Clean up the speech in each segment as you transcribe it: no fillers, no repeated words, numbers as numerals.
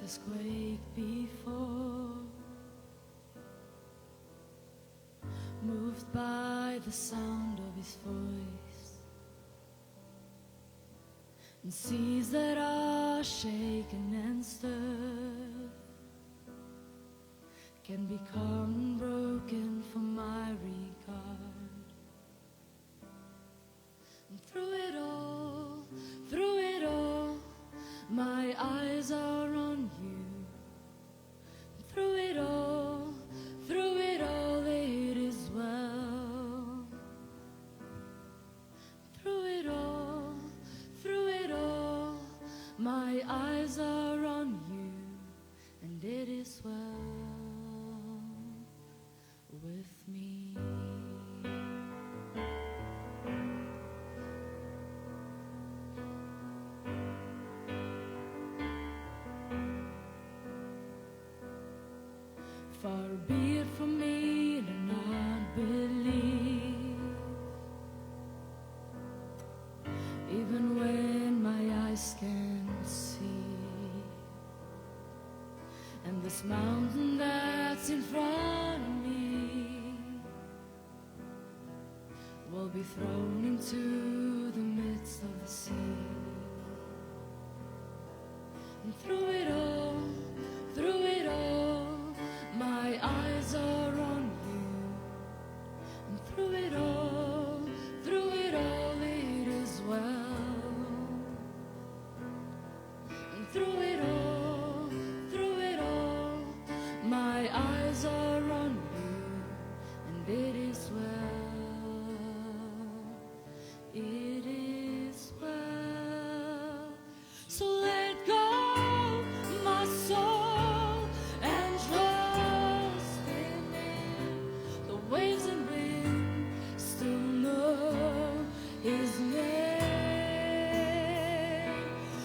this quake before, moved by the sound of his voice, and seas that are shaken and stirred can become broken for my regard. And through it all, my eyes are on you. And through it all, it is well. Through it all, my eyes are on you, and it is well with me. Far be it from me to not believe, even when my eyes can't see. And this mountain that's in front of me will be thrown into the midst of the sea. And through it all, my eyes are on you. And through it all, it is well. And through it all, my eyes are on you, and it is well. It is well. So let go, my soul, and trust in Him. The waves and wind still know His name.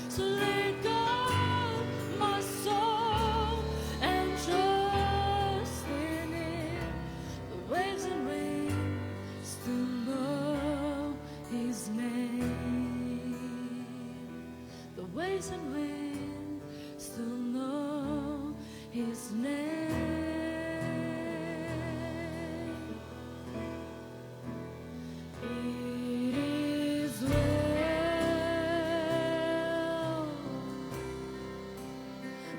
So let go, my soul, and trust in Him. The waves and wind still know His name. The waves and wind still know His name. It is well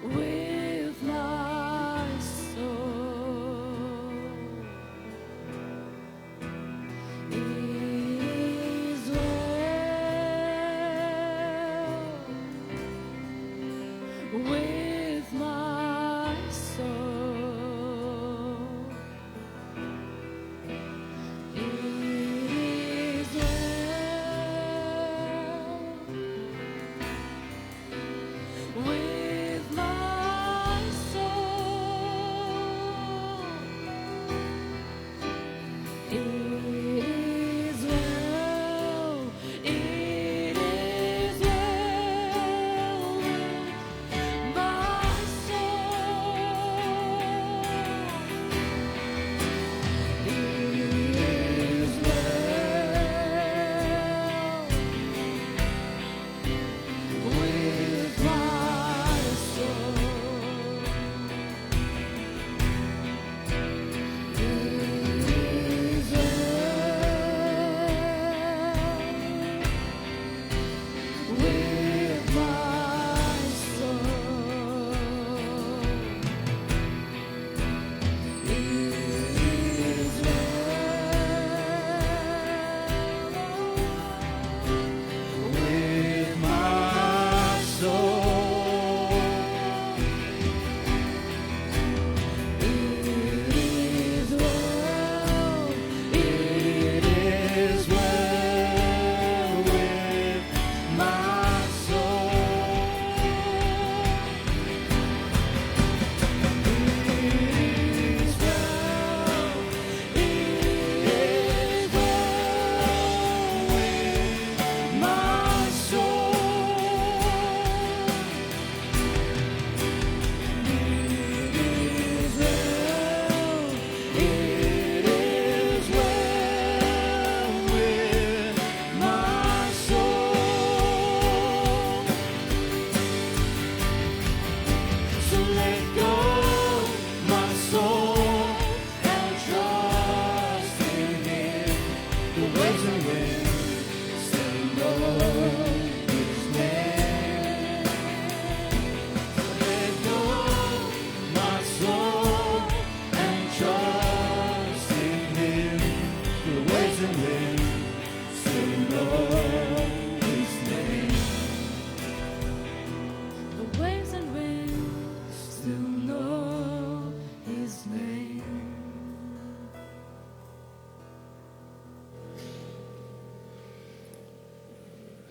with my soul. It is well with my soul.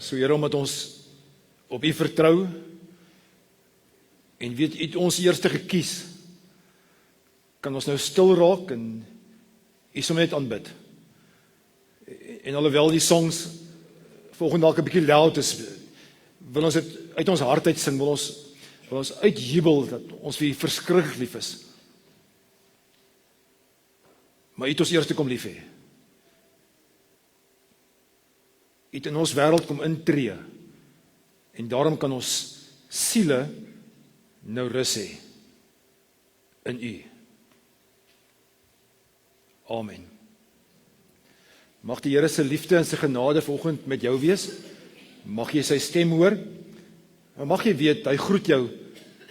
So Here, omdat ons op U vertrou, en weet U het ons eerste gekies, kan ons nou stil raak en U sommer net aanbid. En alhoewel die songs volgende dalk 'n bietjie loud is, wil ons dit uit ons hart uit sing, wil ons uitjubel dat ons vir U verskriklik lief is. Maar U het ons eerste kom lief hê. U het in ons wêreld kom intree, en daarom kan ons siele nou rus hê in U. Amen. Mag die Here se liefde en sy genade vanoggend met jou wees. Mag jy sy stem hoor. En mag jy weet, hy groet jou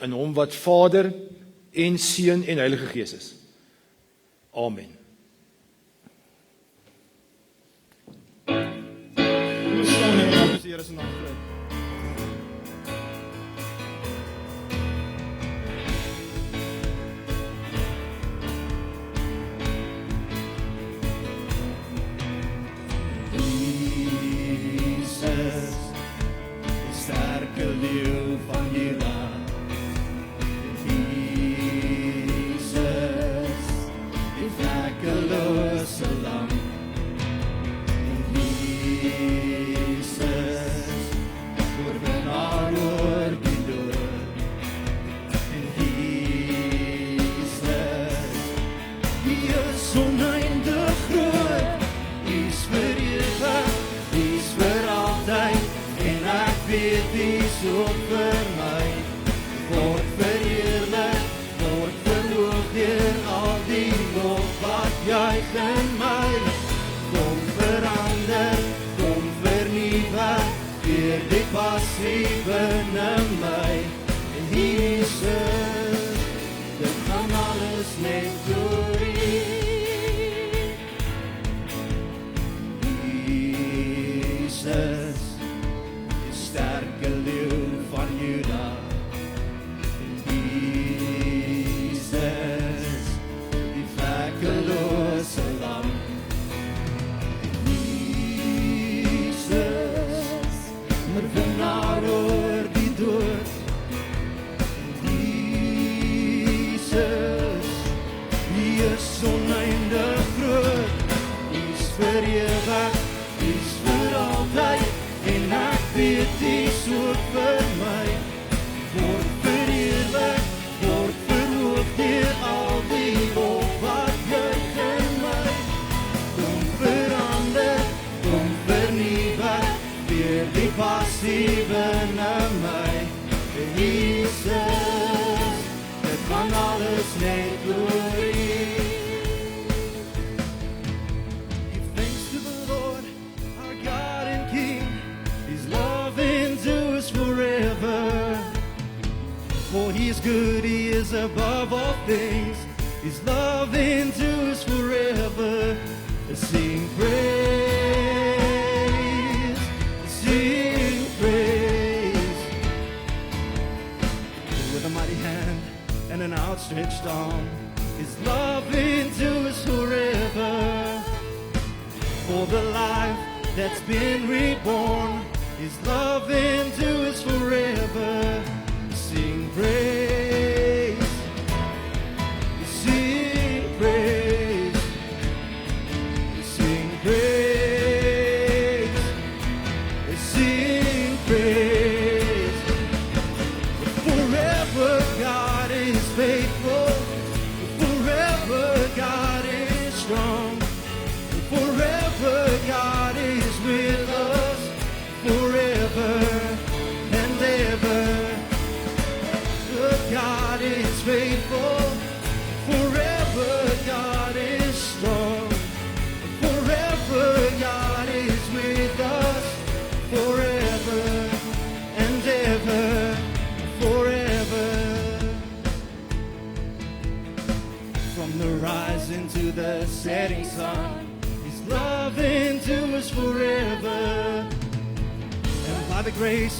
in hom wat Vader en Seun en Heilige Gees is. Amen.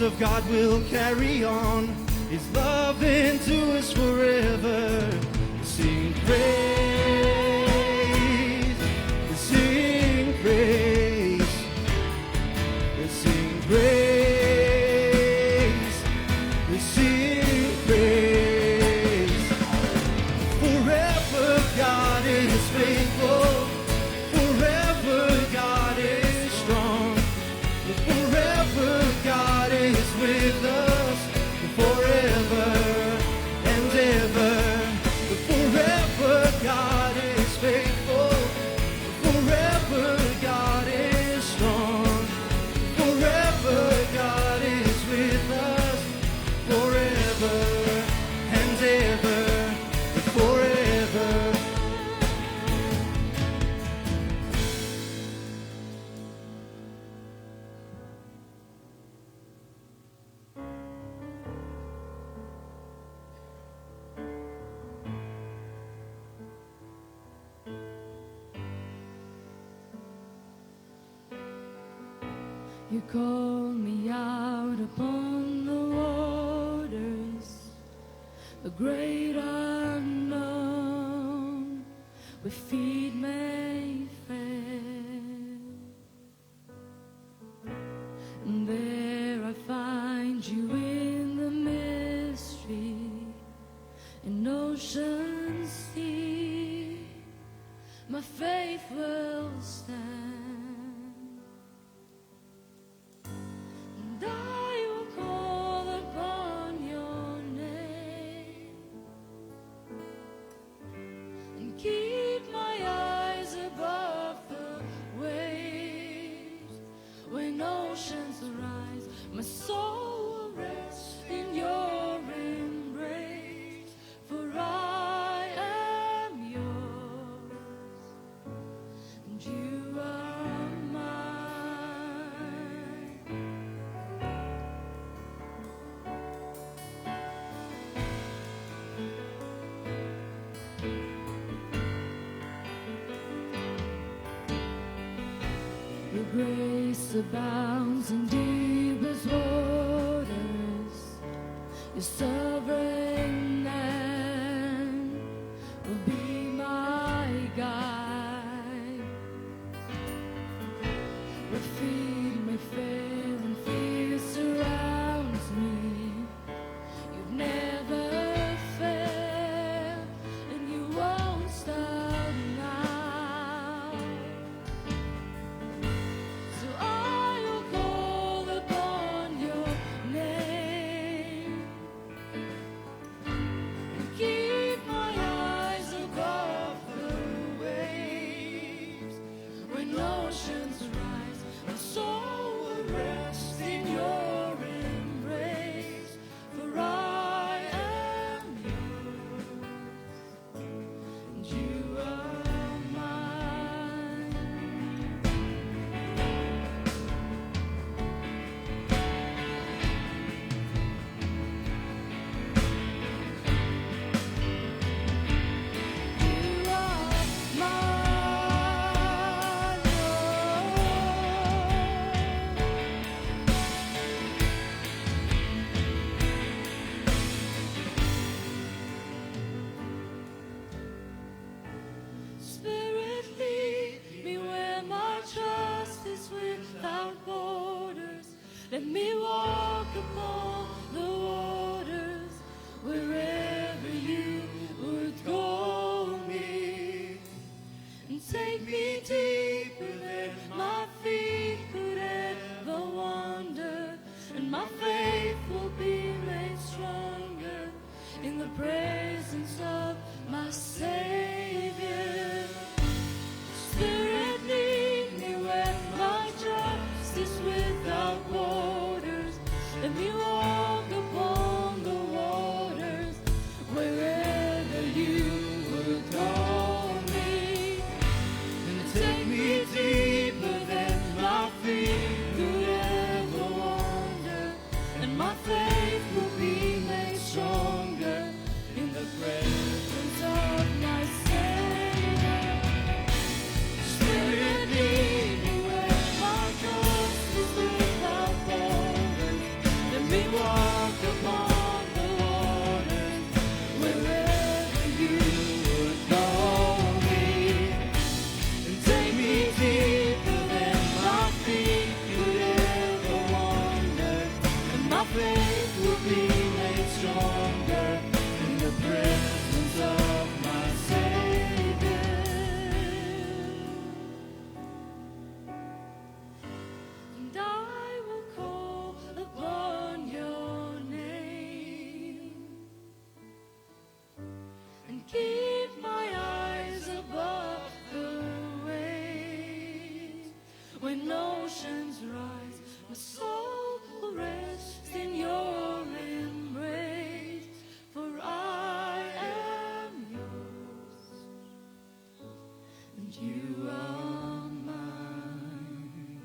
Of God will carry on His love into us forever. Sing praise, sing praise, sing praise. You call me out upon the waters, the great unknown, where feet may fail. And there I find you in the mystery, in ocean's sea, my faith will stand. And I will call upon your name, and keep my eyes above the waves. When oceans rise, my soul will rest in your embrace, for I am yours, and you are mine. Your grace abounds in deepest waters. Your sovereign hand will be my guide. Where feet may fail and fear surrounds me, you've never failed, and you won't stop now. So I will call upon your name, and keep my eyes above the waves. When oceans rise, my soul will rest in your embrace, for I am yours, and you are mine. You are mine, Spirit, lead me where my trust is without borders. Let me walk upon the waters wherever you would call me, and take me deeper than my feet could ever wander, and my faith will be made stronger in the presence of my Savior. Spirit, lead me where my trust is without borders. Let me walk upon the waters wherever you would call me, and take me deeper than my feet could ever wander, and my faith will be made stronger in the presence of my Savior. Spirit, lead me where my trust is without borders. Let me walk upon the waters wherever you would call me, and take me deeper than my feet could ever wander, and my faith will be made stronger in the presence of my Savior. And I will call upon your name, and keep my eyes above the waves. When oceans rise, my soul will rest in your embrace, for I am yours, and you are mine.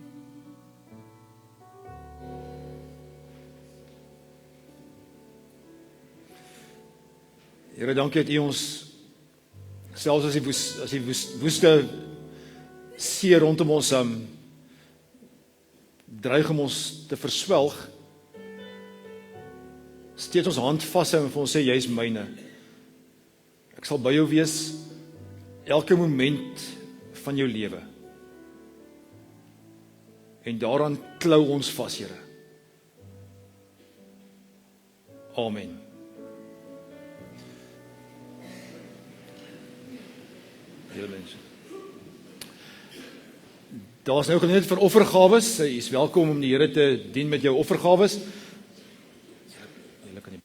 Here, dankie dat U ons selfs as die woeste see rondom ons dreig om ons te verswelg, steeds ons hand vashou en vir ons sê, jy is myne. Ek sal by jou wees, elke moment van jou lewe. En daaraan klou ons vas, Here. Amen. Julle mense. Daar is nou geleentheid vir offergawes. Jy is welkom om die Here te dien met jou offergawes. Julle kan nie.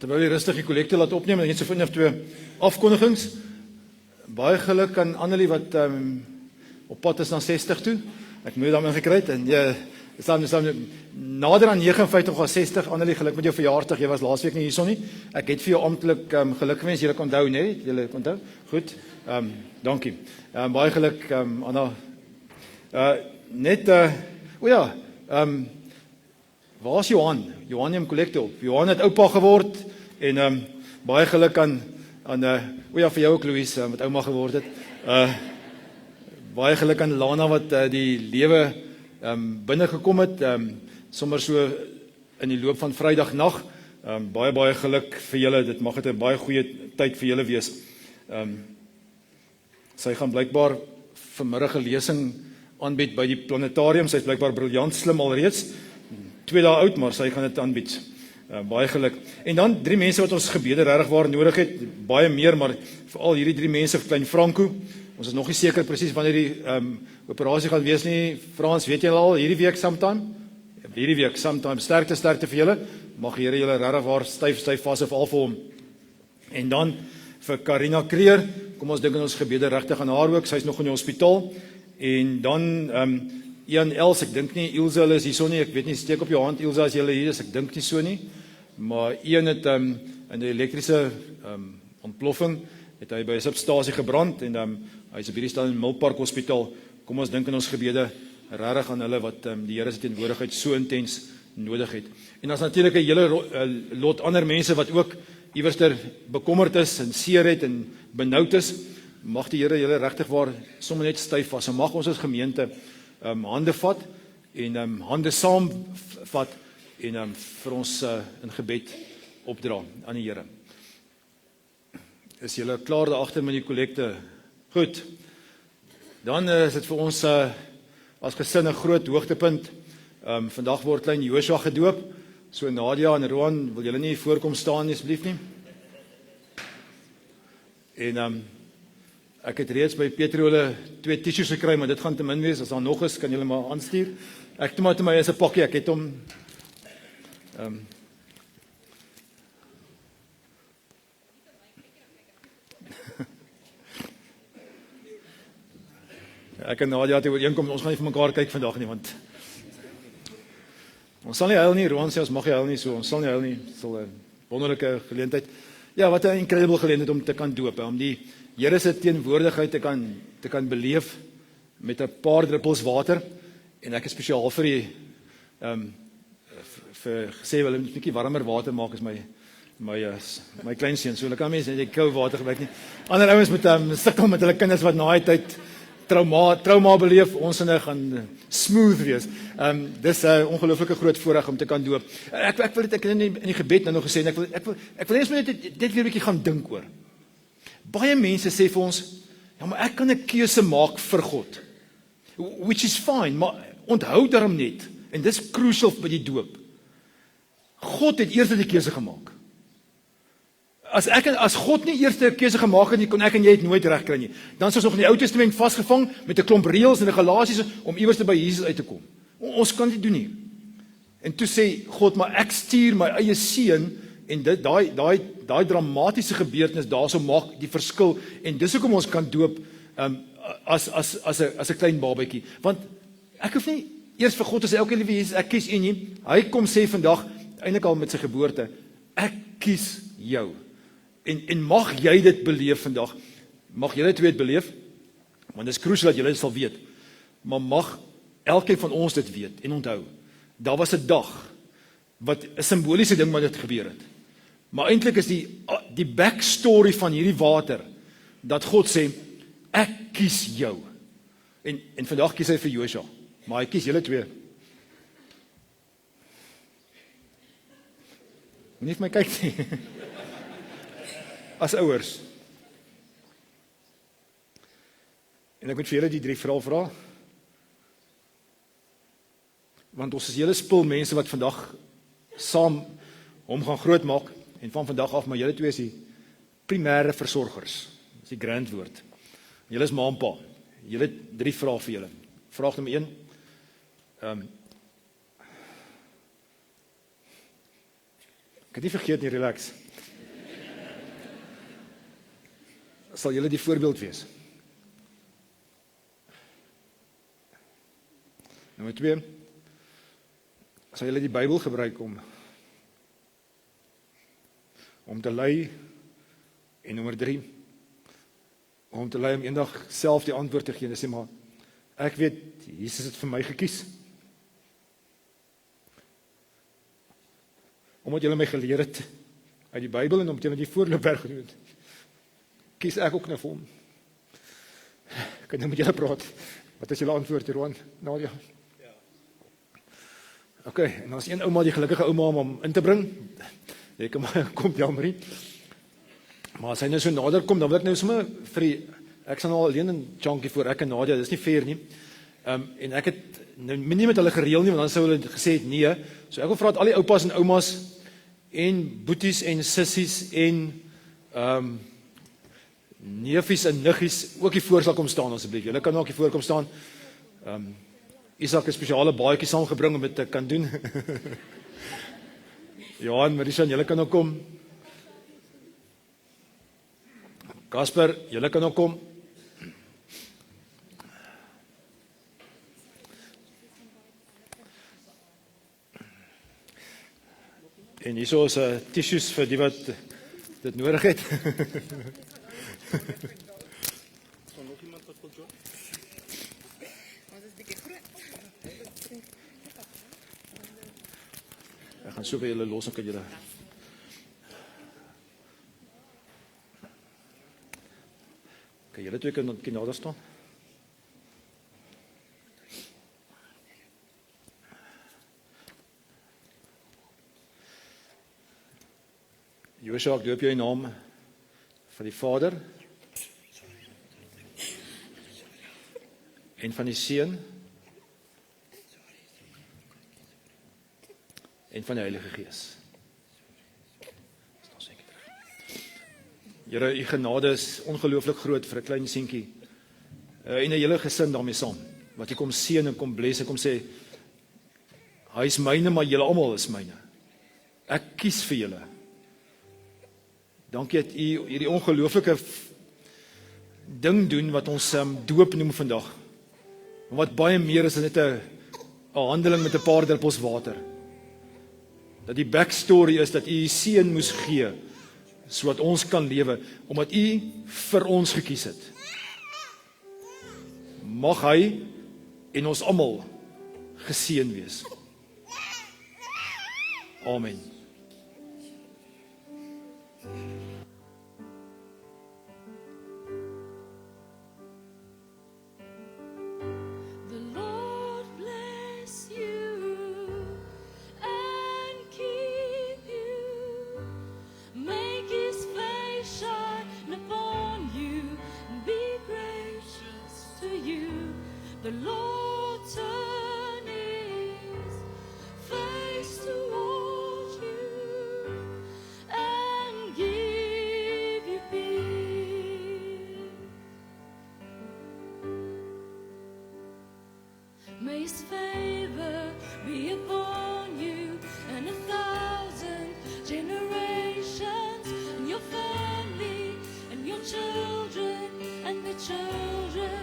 Terwyl jy rustig die kollekte laat opneem, en net so vinnig 2 afkondigings. Baie geluk aan Annelie wat op pad is na 60 toe. Ek moet daarmee gekry het en jy staan nader aan 59 of 60. Annelie, geluk met jou verjaarsdag. Jy was laasweek nie hierson nie. Ek het vir jou amptelik geluk gewens. Julle kan onthou, nee? Julle onthou? Goed. Dankie. Baie geluk Anna. Waar is Johan? Johan neem kollekte op. Johan het oupa geword en baie geluk aan vir jou ook Louise wat ouma geword het. Baie geluk aan Lana wat die lewe binne gekom het, sommer so in die loop van Vrydag nag. Baie geluk vir julle. Dit mag dit 'n baie goeie tyd vir julle wees. Sy gaan blykbaar vanmiddag 'n lesing aanbied by die planetarium. Sy is blykbaar briljant slim alreeds. 2 dae oud, maar sy gaan dit aanbied. Baie geluk. En dan 3 mense wat ons gebede regtig waar nodig het, baie meer, maar veral hierdie 3 mense vir klein Franco. Ons is nog nie seker presies wanneer die operasie gaan wees nie. Frans, weet julle al, hierdie week sometime? Hierdie week sometime. Sterkte vir julle. Mag die Here julle regtig waar styf vas of al vir hom. En dan vir Karina Kreer, kom ons dink in ons gebede regtig aan haar ook. Sy is nog in die hospitaal. En dan Ian Els, ek dink nie Ilse hulle is hierso nie. Ek weet nie, steek op jou hand Ilse as jy hier is. Ek dink nie so nie. Maar Ian het in die elektriese ontploffing het hy by 'n substasie gebrand en hy is op hierdie stadium in Milpark Hospitaal. Kom ons dink in ons gebede regtig aan hulle wat die Here se teenwoordigheid so intens nodig het. En daar's natuurlik 'n hele lot ander mense wat ook iewerster bekommerd is en seer het en benoud is. Mag die Here julle regtig waar sommer net styf vas. En mag ons as gemeente hande vat en hande saam vat en vir ons in gebed opdra aan die Here. Is julle klaar daar agter met die kollekte? Goed. Dan is dit vir ons as gesin 'n groot hoogtepunt. Vandag word klein Joshua gedoop. So Nadia en Roan, wil julle nie voorkom staan nie asseblief nie? En ek het reeds by Petrole 2 tissues gekry, maar dit gaan te min wees. As daar nog is, kan julle maar aanstuur. Ek toe maar te my is 'n pakkie, ek het hom ek en Nadia het ooreenkom, ons gaan nie vir mekaar kyk vandag nie, want ons sal nie huil nie. Roan sê ons mag nie huil nie, so ons sal nie huil nie. Dit sal 'n wonderlike geleentheid. Ja, wat 'n incredible geleentheid om te kan doop, om die Here se teenwoordigheid te kan beleef met 'n paar druppels water. En ek is spesiaal vir die vir gesê wel 'n bietjie warmer water maak as my kleinseun. So hulle kan mense net koue water gebruik nie. Ander ouens moet sukkel met hulle kinders wat na die tyd trauma beleef. Ons en hulle gaan smooth wees. Dis 'n ongelooflike groot voorreg om te kan doop. Ek wil dit ek in die gebed nou nog gesê en ek wil net dit weer 'n bietjie gaan dink oor. Baie mense sê vir ons, ja, maar ek kan 'n keuse maak vir God. Which is fine, maar onthou daarom net, en dis crucial by die doop. God het eers die keuse gemaak. as God nie eers 'n keuse gemaak het nie, kon ek en jy dit nooit regkry nie. Dan is ons nog in die Ou Testament vasgevang met 'n klomp reëls en regulasies om iewers by Jesus uit te kom. Ons kan dit doen nie. En toe sê God, maar ek stuur my eie seun en dit daai dramatiese gebeurtenis daarso maak die verskil en dis hoekom ons kan doop as 'n klein babatjie. Want ek hoef nie eers vir God te sê, okay, liewe Jesus, ek kies U nie. Hy kom sê vandag eintlik al met sy geboorte, ek kies jou. En mag jy dit beleef vandag. Mag julle twee dit beleef, want dit is crucial dat julle dit sal weet. Maar mag elkeen van ons dit weet en onthou. Daar was 'n dag wat 'n simboliese ding wat dit gebeur het. Maar eintlik is die backstory van hierdie water dat God sê ek kies jou. En vandag kies hy vir Joshua, maar hy kies julle twee. Moenie vir my kyk nie. As ouers. En ek moet vir julle die 3 vrae vra. Want ons is hele spul mense wat vandag saam hom gaan grootmaak en van vandag af, maar julle twee is die primêre versorgers. Dis die grand woord. Julle is ma en pa. Julle het 3 vrae vir julle. Vraag nommer 1. Ek het nie vergeet nie, relax. Sal julle die voorbeeld wees? Nommer 2. Sal julle die Bybel gebruik om te lei? En nommer 3, om te lei om eendag self die antwoord te gee en sê, maar ek weet, Jesus het vir my gekies. Omdat julle my geleer het uit die Bybel en omdat julle die voorloopwerk gedoen het, kies ek ook nou vir hom. Ek kan nou met julle praat. Wat is julle antwoord, Roan? Nadia? Ok, en as een ouma, die gelukkige ouma om hom in te bring, jy kan maar kom, jammerie. Maar as hy nou so nader kom, dan wil ek nou sommer vir ek sal nou alleen in Chunky voor ek en Nadia, dis nie fair nie. En ek het nou nie met hulle gereël nie, want dan sou hulle gesê het nee. So ek wil vra dat al die oupas en oumas en boeties en sissies en neefies en niggies ook hier voor sal kom staan asseblief. Julle kan ook hier voor kom staan. Isak 'n spesiale baadjie saamgebring om dit te kan doen. Johan, Marisa, julle kan ook kom. Kasper, julle kan ook kom. En hierso is tissues vir die wat dit nodig het. Ek gaan so vir julle los, en kan julle julle twee kan nader staan. Joshua, ek doop jou in naam van die Vader en van die Seun en van die Heilige Gees. Here, u genade is ongelooflik groot vir 'n klein seentjie en 'n hele gesin daarmee saam, wat u kom seën en kom bless en kom sê, hy is myne, maar julle almal is myne. Ek kies vir julle. Dankie dat u hierdie ongelooflike ding doen wat ons doop noem vandag. Wat baie meer is as net 'n handeling met 'n paar druppels water. Dat die backstory is dat u seun moes gee sodat ons kan lewe, omdat u vir ons gekies het. Mag hy en ons almal geseën wees. Amen. The Lord bless you and keep you. Make his face shine upon you and be gracious to you. The Lord turn his face towards you and give May His favor be upon you and 1,000 generations, and your family, and your children, and their children,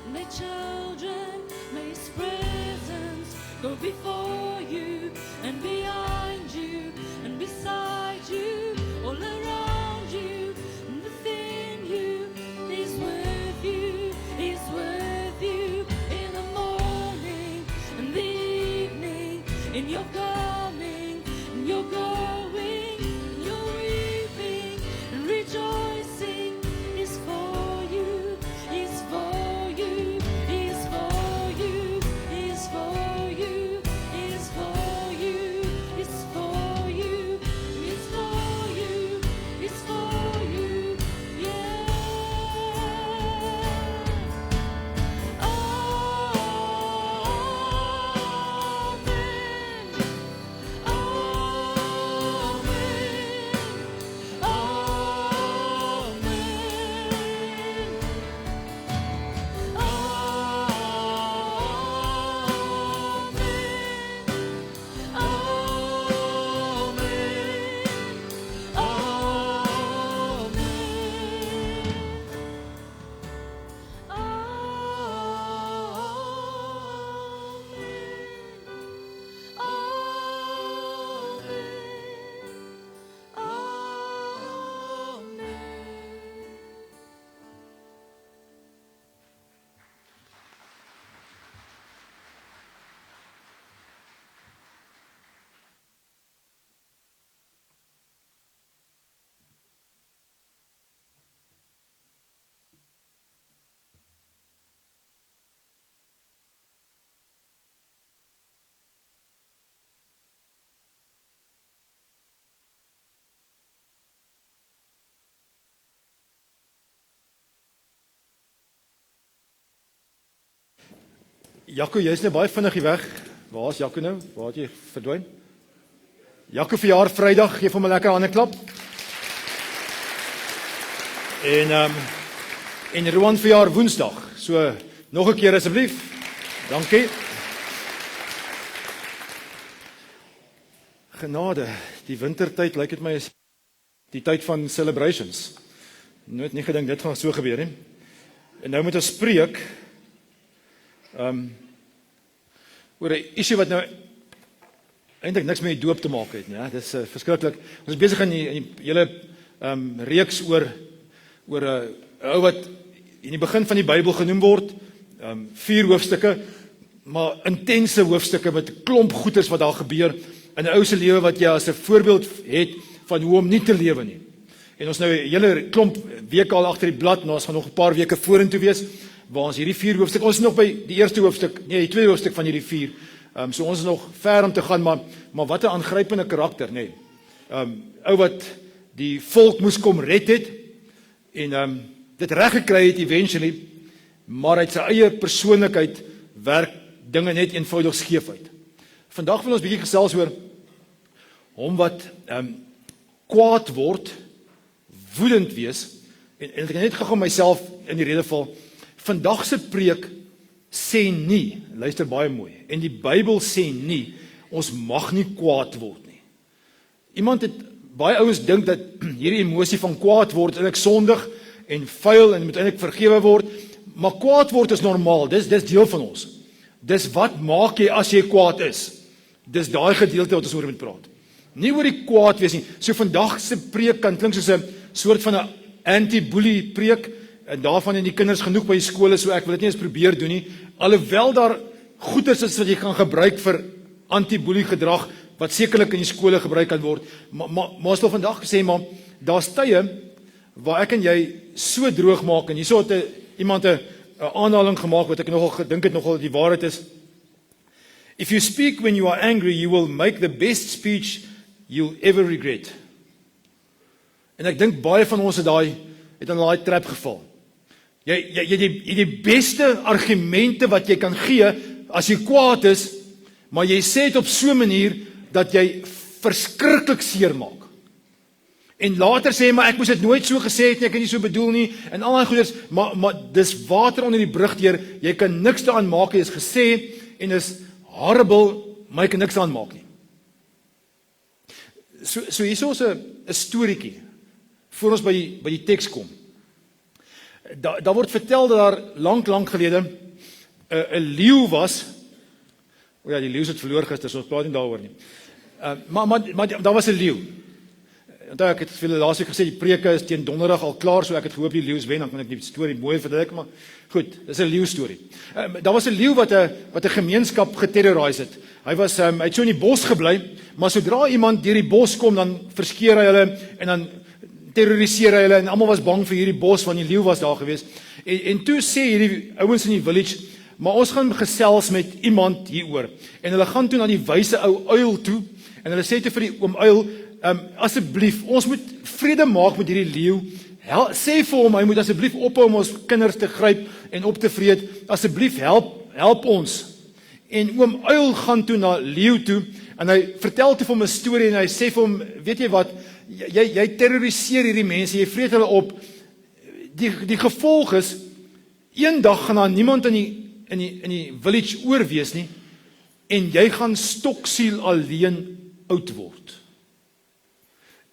and their children. May His presence go before you, and behind you, and beside you, all around you, and within you. He's with you, He's with you in the morning, in the evening, in your coming, in your going, in your weeping, and rejoicing. He's for you, He's for you, He's for you, He's for you, He's for you, He's for you, He's for you, He's for you, yeah. Jaco, jy's nou baie vinnig hier weg. Waar is Jaco nou? Waar het jy verdwyn? Jaco verjaar Vrydag, geef hom 'n lekker hande klap. En Roan verjaar Woensdag. So nog 'n keer asseblief. Dankie. Genade, die wintertyd lyk dit my is die tyd van celebrations. Nooit nie gedink dit gaan so gebeur nie. En nou moet ons spreek oor 'n issue wat nou eintlik niks met die doop te maak het nie. Ja, dis verskriklik. Ons is besig in die hele reeks oor 'n ou wat in die begin van die Bybel genoem word, 4 hoofstukke, maar intense hoofstukke met 'n klomp goeters wat daar gebeur in 'n ou se lewe wat jy as 'n voorbeeld het van hoe om nie te lewe nie. En ons nou 'n hele klomp weke al agter die blad, en ons gaan nog 'n paar weke vorentoe wees waar ons hierdie 4 hoofstukke, ons is nog by die eerste hoofstuk, nee, die tweede hoofstuk van hierdie 4. So ons is nog ver om te gaan, maar wat 'n aangrypende karakter, nê. Ou wat die volk moes kom red het en dit reg gekry het eventually, maar uit sy eie persoonlikheid werk dinge net eenvoudig skeef uit. Vandag wil ons bietjie gesels oor hom wat kwaad word, woedend wees, en ek kan net gou myself in die rede val. Vandag se preek sê nie, luister baie mooi, en die Bybel sê nie, ons mag nie kwaad word nie. Iemand het, baie ouens dink dat hierdie emosie van kwaad word eintlik sondig en vuil en moet eintlik vergewe word, maar kwaad word is normaal, dis deel van ons. Dis wat maak jy as jy kwaad is? Dis daai gedeelte wat ons oor moet praat. Nie oor die kwaad wees nie. So vandag se preek kan klink soos 'n soort van 'n anti-bully preek, en daarvan in die kinders genoeg by die skole, so ek wil dit nie eens probeer doen nie, alhoewel daar goeders is wat jy kan gebruik vir anti-bully gedrag, wat sekerlik in die skole gebruik kan word, maar ons wil vandag sê, maar daar's tye waar ek en jy so droog maak, en hierso het iemand 'n aanhaling gemaak, wat ek nogal gedink het nogal die waarheid is. If you speak when you are angry, you will make the best speech you'll ever regret. En ek dink baie van ons het in daai trap geval. Jy die beste argumente wat jy kan gee as jy kwaad is, maar jy sê dit op so 'n manier dat jy verskriklik seer maak. En later sê maar ek moes dit nooit so gesê het nie, ek het nie so bedoel nie, en al daai goeders, maar dis water onder die brug deur, jy kan niks daaraan maak, jy is gesê, en is horrible, maar ek kan niks aan maak nie. So hier is 'n storieetjie, voor ons by die teks kom. Daar word vertel dat daar lank gelede 'n leeu was. O ja, die leeu het verloor gister, so ons praat nie daaroor nie. Maar daar was 'n leeu. Onthou ek het vir julle laasweek gesê die preke is teen donderdag al klaar, so ek het gehoop die leeu's wen, dan kan ek die storie mooi verduidelik, maar goed, dis 'n leeu storie. Daar was 'n leeu wat 'n gemeenskap geterroriseer het. Hy het so in die bos gebly, maar sodra iemand deur die bos kom, dan verskeer hy hulle en dan terroriseer hy hulle en almal was bang vir hierdie bos want die leeu was daar gewees. En toe sê hierdie ouens in die village, maar ons gaan gesels met iemand hieroor. En hulle gaan toe na die wyse ou uil toe en hulle sê toe vir die oom uil, asseblief, ons moet vrede maak met hierdie leeu. Sê vir hom, hy moet asseblief ophou om ons kinders te gryp en op te vreet. Asseblief help ons. En oom uil gaan toe na leeu toe en hy vertel toe vir hom 'n storie en hy sê vir hom, weet jy wat, jy terroriseer hierdie mense, jy vreet hulle op. Die gevolg is, eendag gaan daar niemand in die village oor wees nie en jy gaan stoksiel alleen oud word.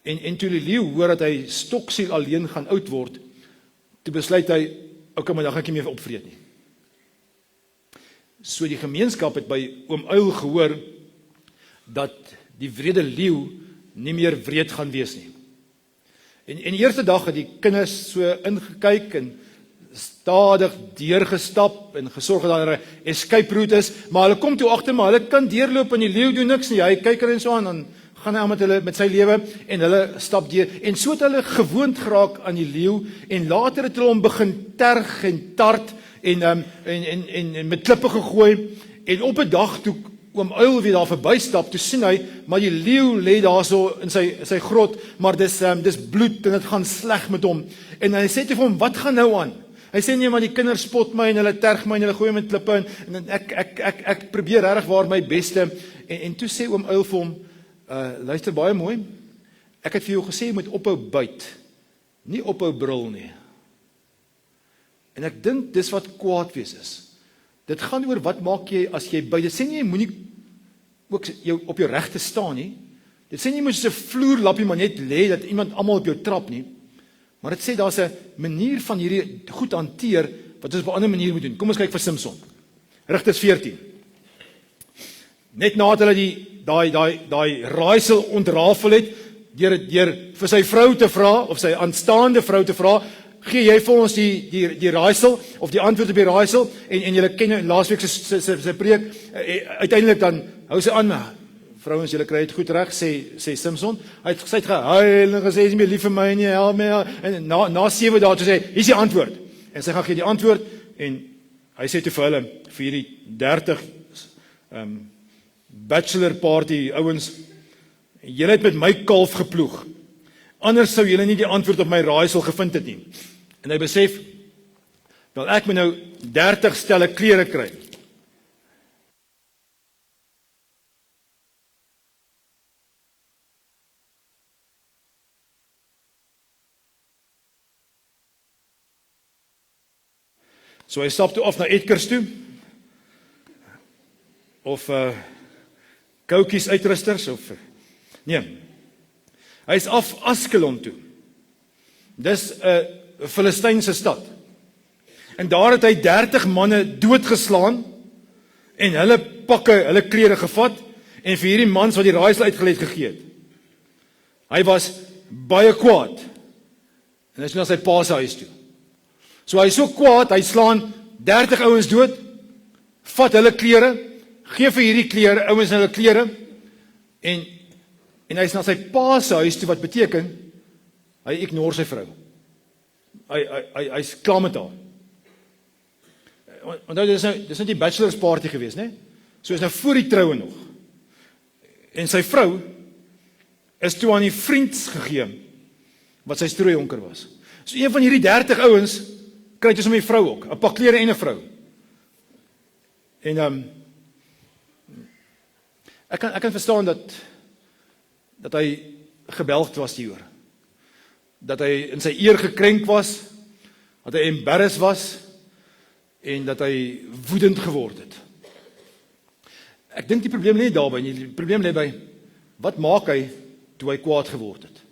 En toe die leeu hoor dat hy stoksiel alleen gaan oud word, toe besluit hy, okay, maar dan gaan ek nie meer opvreet nie. So die gemeenskap het by oom uil gehoor dat die wrede leeu nie meer wreed gaan wees nie. En die eerste dag het die kinders so ingekyk en stadig deurgestap en gesorg dat daar 'n escape route is, maar hulle kom toe agter, maar hulle kan deurloop en die leeu doen niks nie. Hy kyk hulle en so aan, dan gaan hy met sy lewe en hulle stap deur. En so het hulle gewoond geraak aan die leeu en later het hulle hom begin terg en tart en met klippe gegooi. En op 'n dag toe oom uil weer daar verbystap, toe sien hy, maar die leeu lê daarso in sy grot, maar dis bloed en dit gaan sleg met hom. En hy sê toe vir hom, wat gaan nou aan? Hy sê nee, maar die kinders spot my en hulle terg my en hulle gooi my met klippe en ek probeer regtig waar my beste. En toe sê oom uil vir hom, luister baie mooi, ek het vir jou gesê jy moet ophou byt, nie ophou brul nie. En ek dink dis wat kwaad wees is. Dit gaan oor wat maak jy as jy byt. Dit sê nie jy moenie ook jou op jou regte staan nie. Dit sê nie jy moet so 'n vloerlappie maar net lê dat iemand almal op jou trap nie. Maar dit sê daar's 'n manier van hierdie goed hanteer wat ons op 'n ander manier moet doen. Kom ons kyk vir Samson. Rigters 14. Net nadat hulle daai raaisel ontrafel het deur vir sy vrou te vra of sy aanstaande vrou te vra, gee jy vir ons die raaisel of die antwoord op die raaisel en julle ken laasweek sy preek, uiteindelik dan hou sy aan, vrouens julle kry dit goed reg, sê Samson, hy het gehuil en gesê, is nie meer lief vir my nie, help my, en na 7 dae toe sê, hier is die antwoord, en sy gaan gee die antwoord, en hy sê toe vir hulle, vir hierdie 30 bachelor party ouens, julle het met my kalf geploeg, anders sou julle nie die antwoord op my raaisel gevind het nie. En hy besef, wel ek moet nou 30 stelle klere kry. So hy stap toe af na Edgars toe, of Koutjies uitrusters, of nee, hy is af Askelon toe. Dis 'n Filistynse stad. En daar het hy 30 manne doodgeslaan en hulle pakke, hulle klere gevat en vir hierdie mans wat die raaisel uitgelê het gegee het. Hy was baie kwaad. En hy is na sy pa se huis toe. So hy is so kwaad, hy slaan 30 ouens dood, vat hulle klere, gee vir hierdie klere, ouens hulle klere en hy is na sy pa se huis toe, wat beteken hy ignore sy vrou. Hy is klaar met haar. Want dis nou die bachelor's party gewees, né? So is nou voor die troue nog. En sy vrou is toe aan die vriends gegee wat sy strooijonker was. So een van hierdie 30 ouens kry toe sommer die vrou ook, 'n pak klere en 'n vrou. En ek kan verstaan dat hy gebelgd was hieroor. Dat hy in sy eer gekrenk was, dat hy embarrassed was en dat hy woedend geword het. Ek dink die probleem lê nie daarby nie. Die probleem lê by, wat maak hy toe hy kwaad geword het?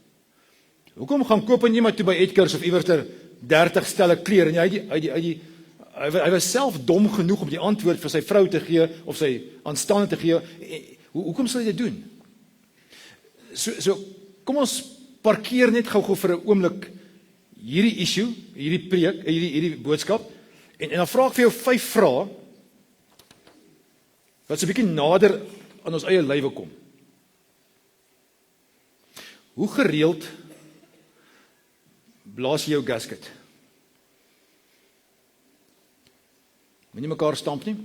Hoekom gaan koop en iemand toe by Edgars of iewerster 30 stelle klere, en hy was self dom genoeg om die antwoord vir sy vrou te gee, of sy aanstaande te gee. Hoekom sal hy dit doen? So kom ons parkeer net gou vir 'n oomblik hierdie issue, hierdie preek, hierdie boodskap, en dan vra ek vir jou 5 vrae, wat so 'n bietjie nader aan ons eie lywe kom. Hoe gereeld blaas jy jou gasket? Moenie mekaar stamp nie.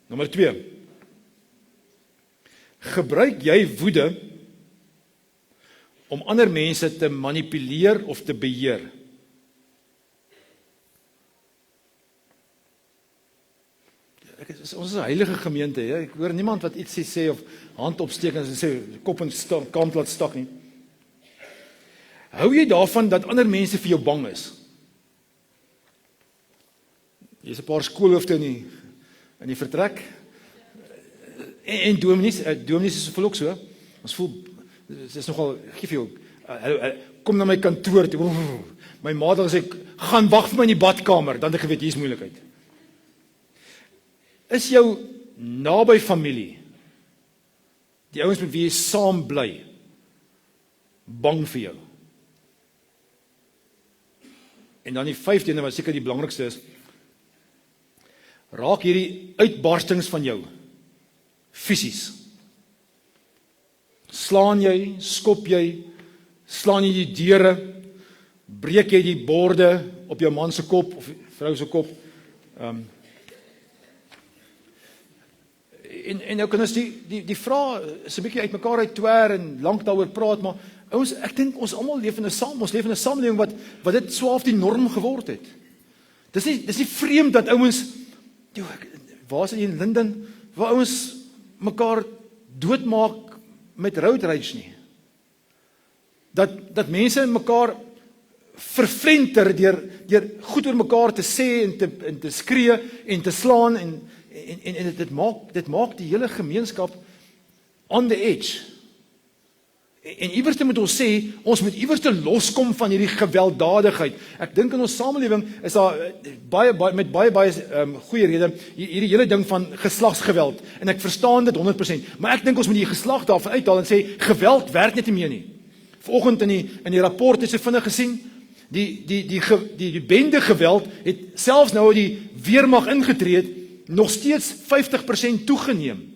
Nommer 2. Gebruik jy woede om ander mense te manipuleer of te beheer? Ons is 'n heilige gemeente, ja? Ek hoor niemand wat iets sê of hand opsteek en sê kop in kant laat stak nie. Hou jy daarvan dat ander mense vir jou bang is? Hier's 'n paar skoolhoofde in die vertrek. En dominees is voel ook so. Ons voel, dit is nogal, gee vir jou, kom na my kantoor toe, my ma het gesê, gaan wag vir my in die badkamer, dan het ek geweet, hier is moeilikheid. Is jou naby familie, die ouens met wie jy saam bly, bang vir jou? En dan die 5de ene, wat seker die belangrikste is, raak hierdie uitbarstings van jou fisies. Slaan jy, skop jy, slaan jy die deure, breek jy die borde op jou man se kop of vrou se kop. En nou kan ons die vraag is 'n bietjie uitmekaar uittwer en lank daaroor praat, maar ouens, ek dink ons almal leef in 'n samelewing wat dit swaaf die norm geword het. Dis nie vreemd dat ouens, waar is dit in Linden, waar ouens mekaar doodmaak met road rage nie. Dat mense mekaar vervlenter deur goed oor mekaar te sê en te skree en te slaan en dit maak die hele gemeenskap on the edge. En iewers moet ons sê, ons moet iewers loskom van hierdie gewelddadigheid. Ek dink in ons samelewing is daar baie goeie rede hierdie hele ding van geslagsgeweld, en ek verstaan dit 100%, maar ek dink ons moet die geslag daarvan uithaal en sê, geweld werk net nie meer nie. Vanoggend in die rapport het sy vinnig gesien, die bende geweld het selfs nou die weermag ingetree, nog steeds 50% toegeneem.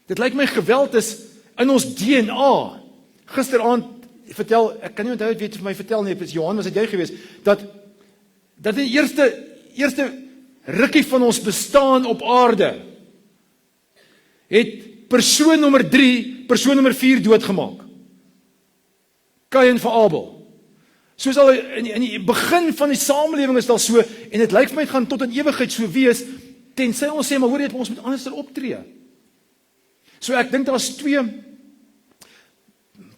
Dit lyk my geweld is in ons DNA. Gisteraand vertel, ek kan nie onthou het wie het vir my vertel nie, Johan, was dit jy gewees, dat die eerste rukkie van ons bestaan op aarde het persoon nommer 3, persoon nommer 4 doodgemaak. Kain vir Abel. Soos al in die begin van die samelewing is al so, en dit lyk vir my het gaan tot in ewigheid so wees, tensy ons sê, maar hoor jy, ons moet anders optree. So ek dink daar is 2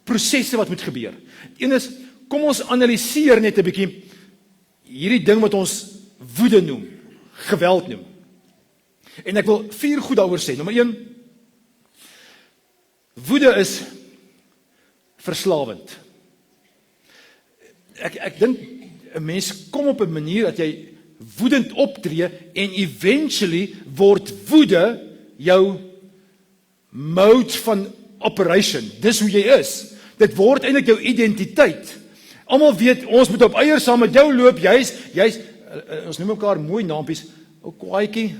prosesse wat moet gebeur. Een is, kom ons analiseer net 'n bietjie hierdie ding wat ons woede noem, geweld noem. En ek wil 4 goed daaroor sê. Nommer 1, woede is verslawend. Ek dink 'n mens kom op 'n manier dat jy woedend optree en eventually word woede jou mode van operation. Dis hoe jy is. Dit word eintlik jou identiteit. Almal weet ons moet op eiers saam met jou loop. Jy's ons noem mekaar mooi naampies, ou kwaaitjie.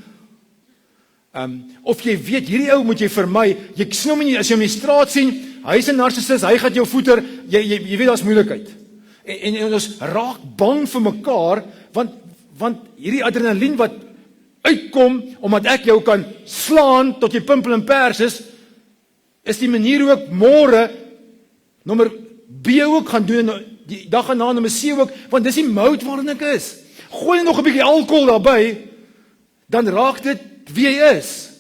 Of jy weet hierdie ou moet jy vermy. Jy sien hom nie as jy hom in die straat sien, hy's 'n narcissus, hy gaan jou voeter. Jy weet daar's moeilikheid. En ons raak bang vir mekaar want hierdie adrenalien wat uitkom omdat ek jou kan slaan tot jy pimpel en pers is die manier hoe ek môre nommer B ook gaan doen en die dag daarna nommer C ook, want dis die mode waarin ek is. Gooi nog 'n bietjie alkohol daarbey, dan raak dit wie jy is.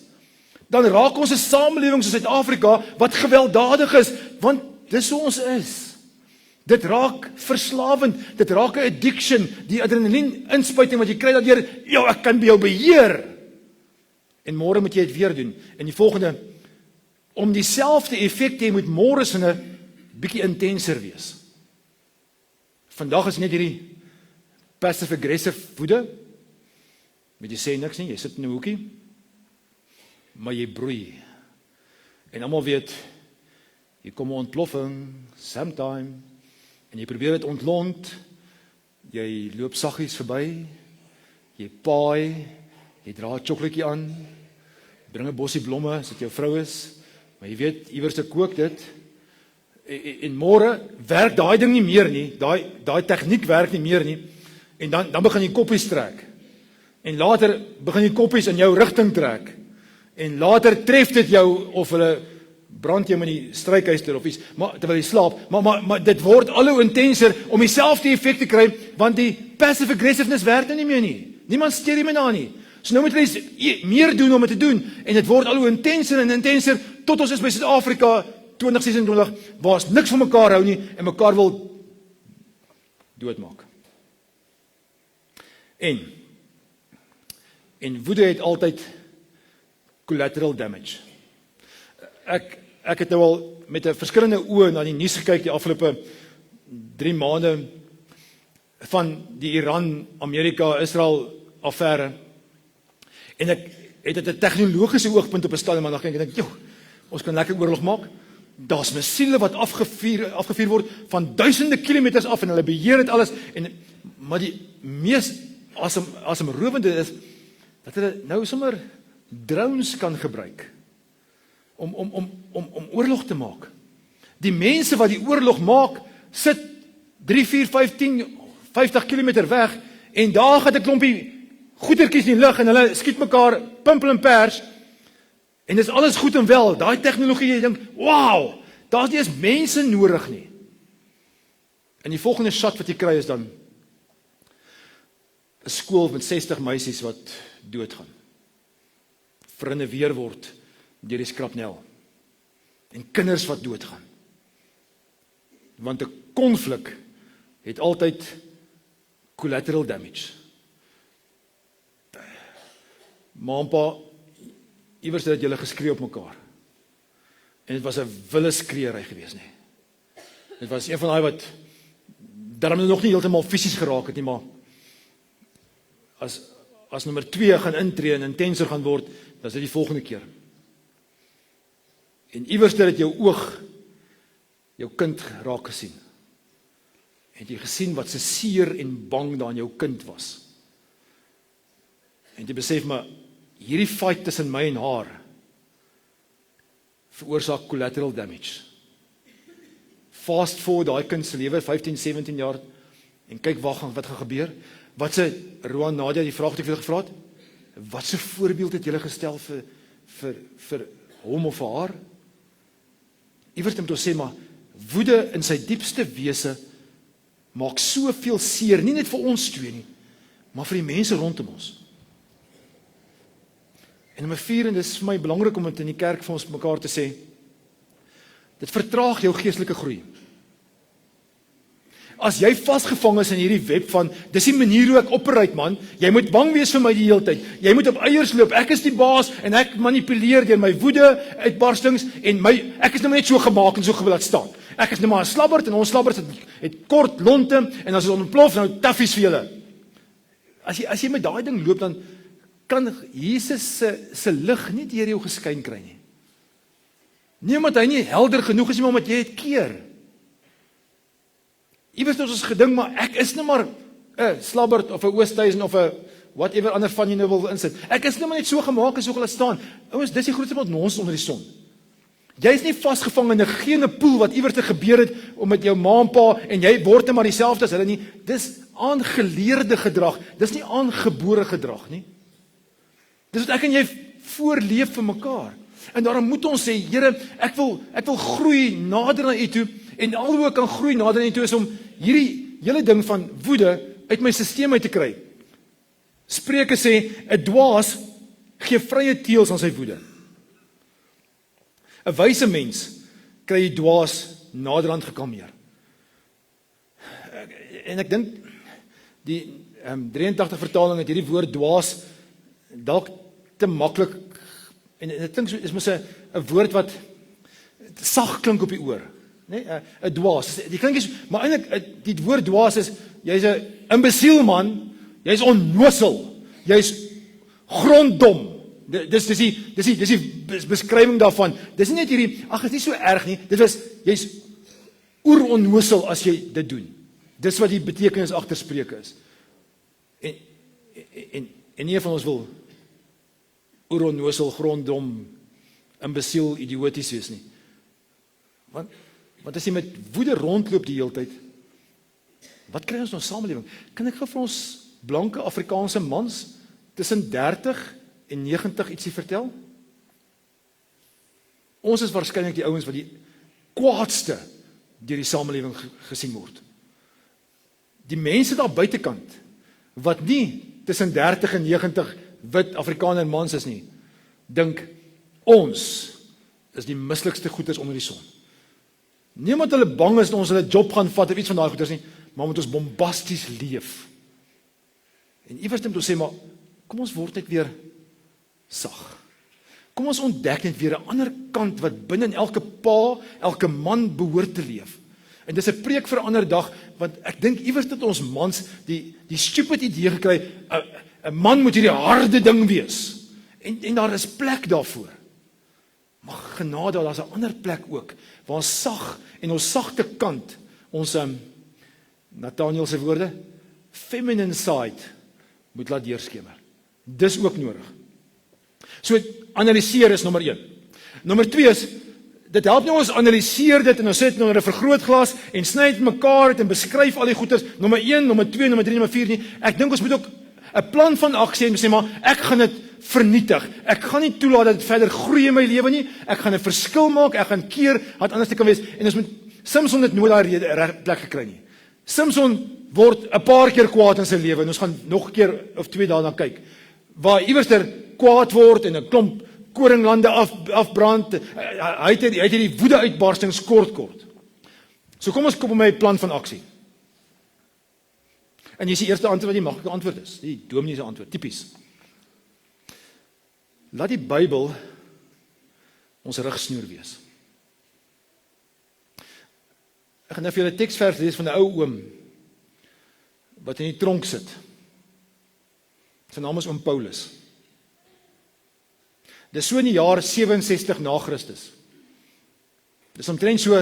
Dan raak ons 'n samelewing soos Suid-Afrika wat gewelddadig is, want dis hoe ons is. Dit raak verslawend, dit raak 'n addiction, die adrenalien inspuiting wat jy kry daardeur, ek kan by jou beheer. en môre moet jy dit weer doen. En die volgende, om dieselfde effek te hê, moet môre se 'n bietjie intenser wees. Vandag is net hierdie passive aggressive woede. Jy sê niks nie, jy sit in 'n hoekie, maar jy broei. En almal weet, hier kom 'n ontploffing, sometime, en jy probeer dit ontlont, jy loop saggies verby, jy paai, jy dra 'n chocolaatjie aan, bring 'n bossie blomme as dit jou vrou is, maar jy weet, iewers te kook dit, en môre werk daai ding nie meer nie, daai tegniek werk nie meer nie, en dan begin jy koppies trek, en later begin jy koppies in jou rigting trek, en later tref dit jou, of hulle brand jy met die strykyster of iets, maar terwyl jy slaap, maar dit word al hoe intenser om dieselfde effek te kry, want die passive aggressiveness werk nou nie meer nie. Niemand steur nie meer na nie. So nou moet jy meer doen om dit te doen, en dit word al hoe intenser en intenser, tot ons is by Suid-Afrika 2026, waar ons niks van mekaar hou nie, en mekaar wil doodmaak. En woede het altyd collateral damage. Ek het nou al met 'n verskillende oë na die nuus gekyk die afgelope 3 maande van die Iran-Amerika-Israel affære. En ek het dit 'n tegnologiese oogpunt op 'n stadium aan gedink, en ek dink, ons kan lekker oorlog maak. Daar's missiele wat afgevuur word van duisende kilometers af, en hulle beheer dit alles, maar die mees asemrowende is dat hulle nou sommer drones kan gebruik om oorlog te maak. Die mense wat die oorlog maak, sit 3, 4, 5, 10, 50 kilometer weg, en daar gaan 'n klompie goedertjies in die lug, en hulle skiet mekaar pimpel en pers, en dis alles goed en wel, daai tegnologie, jy dink, wow, daar's nie eens mense nodig nie. En die volgende shot wat jy kry is dan 'n skool met 60 meisies wat doodgaan, verniveer word deur die skrapnel, en kinders wat doodgaan. Want 'n konflik het altyd collateral damage. Ma en pa, iewers het julle geskree op mekaar, en dit was 'n wille skreery gewees nie. Dit was een van daai wat daarom nog nie heeltemal fisies geraak het nie, maar as nommer 2 gaan intree en intenser gaan word, dan is dit die volgende keer. En iewers het jou oog jou kind raak gesien. En jy gesien wat se seer en bang daar in jou kind was. En jy besef, maar hierdie fight tussen my en haar veroorsaak collateral damage. Fast forward daai kind se lewe, 15, 17 jaar, en kyk wat gaan gebeur. Wat se Roan Nadia die vraag wat ek vir gevra het? Wat se voorbeeld het julle gestel vir hom of vir haar? Iewers moet ons sê, maar woede in sy diepste wese maak soveel seer, nie net vir ons twee nie, maar vir die mense rondom ons. En nommer 4, en dit is vir my belangrik om dit in die kerk vir ons mekaar te sê, dit vertraag jou geestelike groei. As jy vasgevang is in hierdie web van, dis die manier hoe ek operate, man, jy moet bang wees vir my die hele tyd, jy moet op eiers loop, ek is die baas, en ek manipuleer deur my woede, uitbarstings, en ek is nou net so gemaak en so gewild staan. Ek is nou maar 'n slabbert, en ons slabbert het kort lonte, en as dit ontplof, nou taffies vir julle. As jy met daai ding loop, dan kan Jesus se lig nie deur jou geskyn kry nie. Nie omdat hy nie helder genoeg is nie, maar omdat jy het keer. Iewers het ons gedink, maar ek is nou maar 'n slabbert of 'n Oosthuizen of 'n whatever ander van jy nou wil insit. Ek is nou maar net so gemaak en so gelaat staan. Ouens, dis die grootste wat ons onder die son. Jy is nie vasgevang in 'n gene poel wat iewers te gebeur het om met jou ma en pa en jy word net maar dieselfde as hulle nie. Dis aangeleerde gedrag. Dis nie aangebore gedrag nie. Dis wat ek en jy voorleef vir mekaar. En daarom moet ons sê, Here, ek wil groei nader na U toe, en al hoe ek kan groei nader na U toe is om hierdie hele ding van woede uit my stelsel uit te kry. Spreuke sê, 'n dwaas gee vrye teels aan sy woede. 'n wyse mens kry die dwaas naderhand gekalmeer. En ek dink die 83 vertaling het hierdie woord dwaas dalk te maklik En dit klink so, is mos 'n woord wat sag klink op die oor, nee, 'n dwaas. Die klink is, maar eintlik die woord dwaas is jy's 'n imbesiel man, jy's onnosel, jy's gronddom. Dis die beskrywing daarvan. Dis nie net hierdie, ag, is nie so erg nie. Dit was jy's oeronnosel as jy dit doen. Dis wat die betekenis agter Spreuke is. En nie van ons wil oeronnosel, gronddom, imbesiel, idioties wees nie. Want as jy met woede rondloop die hele tyd, wat kry ons in ons samelewing? Kan ek gou vir ons blanke Afrikaanse mans tussen 30 en 90 ietsie vertel? Ons is waarskynlik die ouens wat die kwaadste deur die samelewing gesien word. Die mense daar buitekant wat nie tussen 30 en 90 wit Afrikaner mans is nie, dink ons is die mislikste goeters onder die son. Nie omdat hulle bang is dat ons hulle job gaan vat of iets van daai goeters nie, maar omdat ons bombasties leef. En iewers moet ons sê, maar kom ons word net weer sag. Kom ons ontdek net weer 'n ander kant wat binne in elke pa, elke man behoort te leef. En dis 'n preek vir 'n ander dag, want ek dink iewers dat ons mans die stupid idee gekry, 'n man moet hierdie harde ding wees. En daar is plek daarvoor. Maar genade, daar's 'n ander plek ook, waar ons sag en ons sagte kant, ons Nathaniel se woorde, feminine side moet laat deurskemer. Dis ook nodig. So analiseer is nommer 1. Nommer 2 is, dit help nie ons analiseer dit en ons sit onder 'n vergrootglas en sny dit mekaar uit en beskryf al die goeters, nommer 1, nommer 2, nommer 3, nommer 4 nie. Ek dink ons moet ook 'n plan van aksie en sê, maar ek gaan dit vernietig. Ek gaan nie toelaat dat dit verder groei in my lewe nie. Ek gaan 'n verskil maak, ek gaan keer wat anders te kan wees. En ons moet Samson het nooit daai plek gekry nie. Samson word 'n paar keer kwaad in sy lewe en ons gaan nog 'n keer of 2 daarna kyk. Waar iewerster kwaad word en 'n klomp koringlande afbrand. Hy het hierdie woede uitbarstings kort. So kom ons kom met 'n plan van aksie. En jy is die eerste antwoord wat die maklike antwoord is. Die dominee se antwoord, tipies. Laat die Bybel ons rigsnoer wees. Ek gaan nou vir julle 'n teksvers lees van 'n ou oom wat in die tronk sit. Sy naam is oom Paulus. Dis so in die jaar 67 na Christus. Dis omtrent so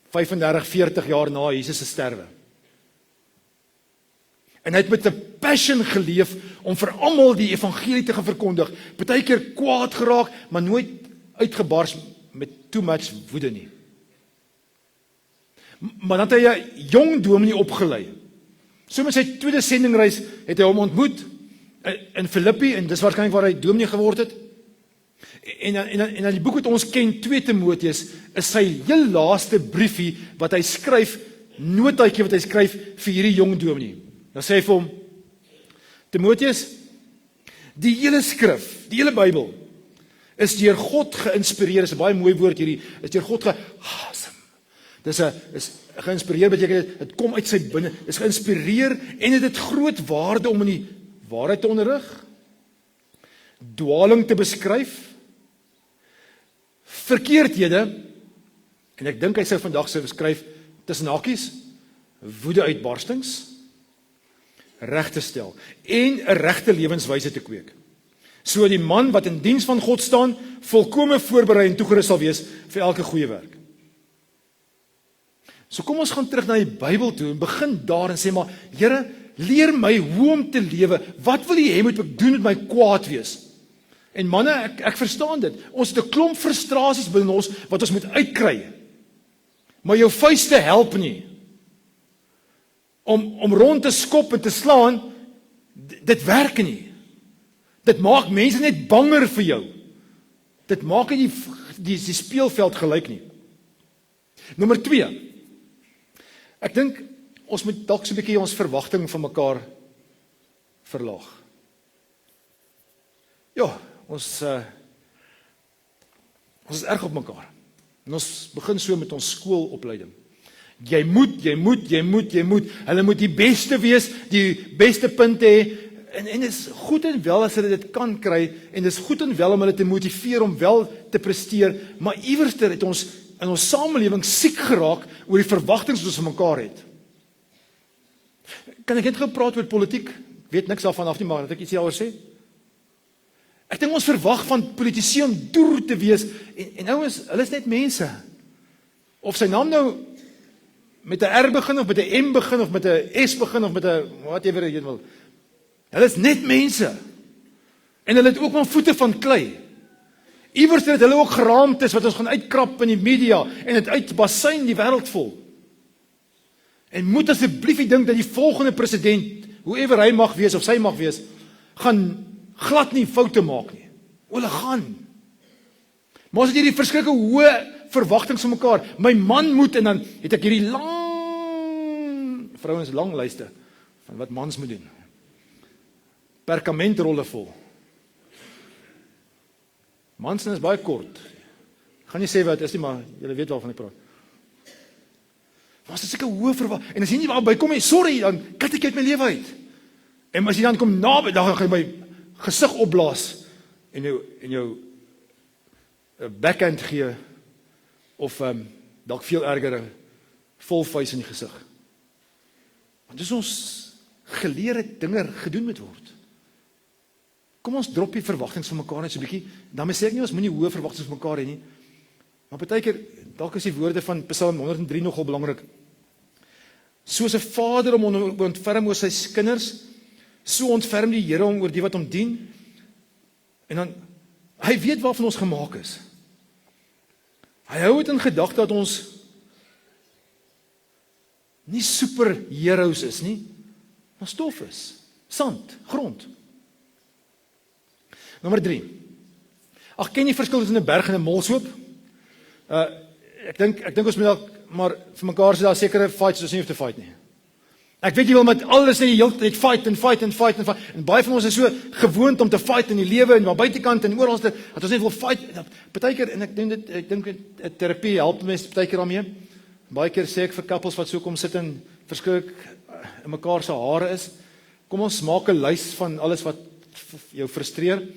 35, 40 jaar na Jesus se sterwe. En hy het met 'n passion geleef om vir almal die evangelie te gaan verkondig. Partykeer kwaad geraak, maar nooit uitgebars met too much woede nie. Maar dan het hy 'n jong dominee opgelei. So met sy tweede sendingreis het hy hom ontmoet in Filippi en dis waarskynlik waar hy dominee geword het. En dan die boek wat ons ken, 2 Timoteus, is sy heel laaste briefie wat hy skryf, notaatjie wat hy skryf vir hierdie jong dominee. Dan sê hy vir hom, Timoteus, die hele skrif, die hele Bybel, is deur God geïnspireer, is 'n baie mooi woord hierdie, is deur God Dis geïnspireer beteken dit kom uit sy binne, is geïnspireer en dit het groot waarde om in die waarheid te onderrig, dwaling te beskryf, verkeerdhede, en ek dink hy sou vandag sou beskryf tussen hakies, woede uitbarstings, reg te stel en 'n regte lewenswyse te kweek. So die man wat in diens van God staan, volkome voorberei en toegerus sal wees vir elke goeie werk. So kom ons gaan terug na die Bybel toe en begin daar en sê maar, Here, leer my hoe om te lewe. Wat wil jy hê moet ek doen met my kwaad wees? En manne, ek verstaan dit. Ons het 'n klomp frustrasies binne ons wat ons moet uitkry. Maar jou vuiste help nie. Om rond te skop en te slaan, dit werk nie. Dit maak mense net banger vir jou. Dit maak nie die speelveld gelyk nie. Nommer 2. Ek dink ons moet dalk so 'n bietjie ons verwagting van mekaar verlaag. Ja, ons is erg op mekaar. En ons begin so met ons skoolopleiding. Jy moet. Hulle moet die beste wees, die beste punte hê. en is goed en wel as hulle dit kan kry, en dis goed en wel om hulle te motiveer om wel te presteer, maar iewers het ons in ons samelewing siek geraak oor die verwagtinge wat ons van mekaar het. Kan ek net gepraat oor politiek? Ek weet niks daarvan af nie, maar dat ek iets hieroor sê. Ek dink ons verwag van politici om deur te wees, en ouens, hulle is net mense. Of sy naam nou met 'n R begin, of met 'n M begin, of met 'n S begin, of met 'n whatever jy wil. Hulle is net mense. En hulle het ook maar voete van klei. Iewers het hulle ook geraamtes wat ons gaan uitkrap in die media, en het uitbasyn die wêreld vol. En moet asseblief nie dink dat die volgende president, whoever hy mag wees, of sy mag wees, gaan glad nie foute maak nie. Hulle gaan. Maar ons het hierdie verskrikke hoë verwagtinge van mekaar. My man moet, en dan het ek hierdie vrouens lang lyste van wat mans moet doen. Perkamentrolle vol. Mans is baie kort. Ek gaan nie sê wat is nie, maar julle weet waarvan ek praat. Maar as dit seker hoë verwagting, en as jy nie daarby kom nie, sorry, dan kat ek uit my lewe uit. En as jy dan kom naby, dan gaan jy my gesig opblaas en jou backhand gee, of dalk veel erger, volvuis in die gesig. Want dis ons geleerde dinge gedoen moet word. Kom ons drop die verwagtinge van mekaar net so 'n bietjie. Dan sê ek nie ons moenie hoë verwagtinge van mekaar hê nie. Maar partykeer dalk is die woorde van Psalm 103 nogal belangrik. Soos 'n vader ontferm oor sy kinders, so ontferm die Here oor die wat hom dien. En dan hy weet waarvan ons gemaak is. Hy hou dit in gedagte dat ons nie superheroes is nie, maar stof is. Sand, grond. Nommer 3. Ag, ken jy verskil tussen 'n berg en 'n molshoop? Ek dink ons moet maar vir mekaar sê daar sekere fights ons nie hoef te fight nie. Ek weet jy wil met alles net die hele tyd fight. En baie van ons is so gewoond om te fight in die lewe en maar buitekant en oral dat ons net wil fight. Partykeer, en ek dink terapie help mense partykeer daarmee. Baie keer sê ek vir couples wat so kom sit en verskrik in mekaar se hare is, kom ons maak 'n lys van alles wat jou frustreer.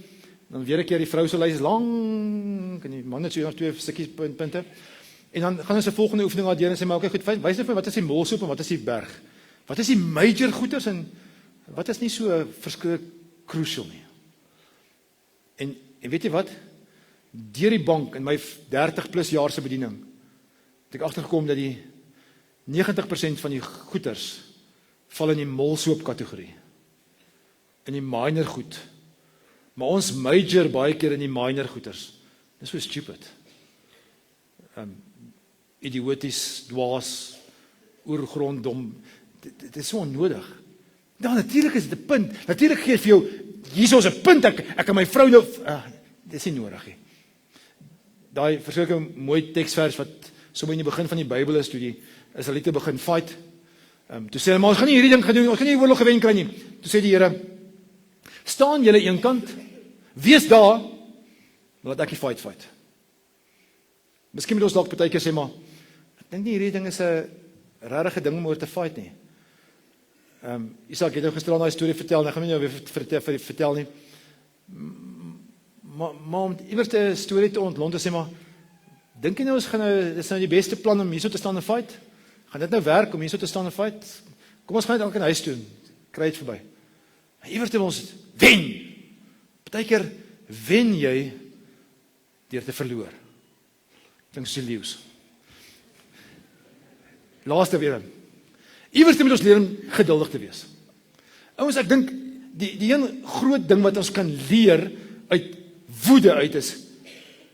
Dan weer 'n keer die vrou se lys lank en die man het so nog 2 stukkies punte. En dan gaan ons 'n volgende oefening daar deur en sê maar okay, goed, wys net vir wat is die molshoop en wat is die berg? Wat is die major goeders en wat is nie so verskrik crucial nie? En weet jy wat? Deur die bank in my 30 plus jaar se bediening het ek agtergekom dat die 90% van die goeders val in die molshoop kategorie. In die minor goed. Maar ons major baie keer in die minor goeders. Dis so stupid. Idioties, dwaas, oorgrond, dom. Dit is so onnodig. Ja, natuurlik is dit 'n punt. Natuurlik gee vir jou, hier is 'n punt, ek en my vrou nou, dit is nie nodig nie. Daai verskillike mooi teksvers wat sommer in die begin van die Bybel is, toe die Israeliete begin fight, toe sê hulle, maar ons gaan nie hierdie ding gedoen, ons gaan nie oorlog gewen kry nie. Toe sê die Here, staan julle een kant, wees daar, laat ek die fight. Miskien moet ons dalk partykeer sê, maar ek dink nie hierdie ding is 'n regte ding om oor te fight nie. Isak het nou gister al daai storie vertel, en ek gaan nie nou weer vertel nie. Maar om iewers 'n storie te ontlont, sê maar, dink jy nou ons gaan nou, dis nou die beste plan om hierso te staan en fight? Gaan dit nou werk om hierso te staan en fight? Kom ons gaan net dalk in huis toe, kry dit verby. Iewers wil ons wen. Partykeer wen jy deur te verloor. Dink so leeu's. Laaste weer. Iewers moet ons leer om geduldig te wees. Ouens, ek dink die een groot ding wat ons kan leer uit woede uit is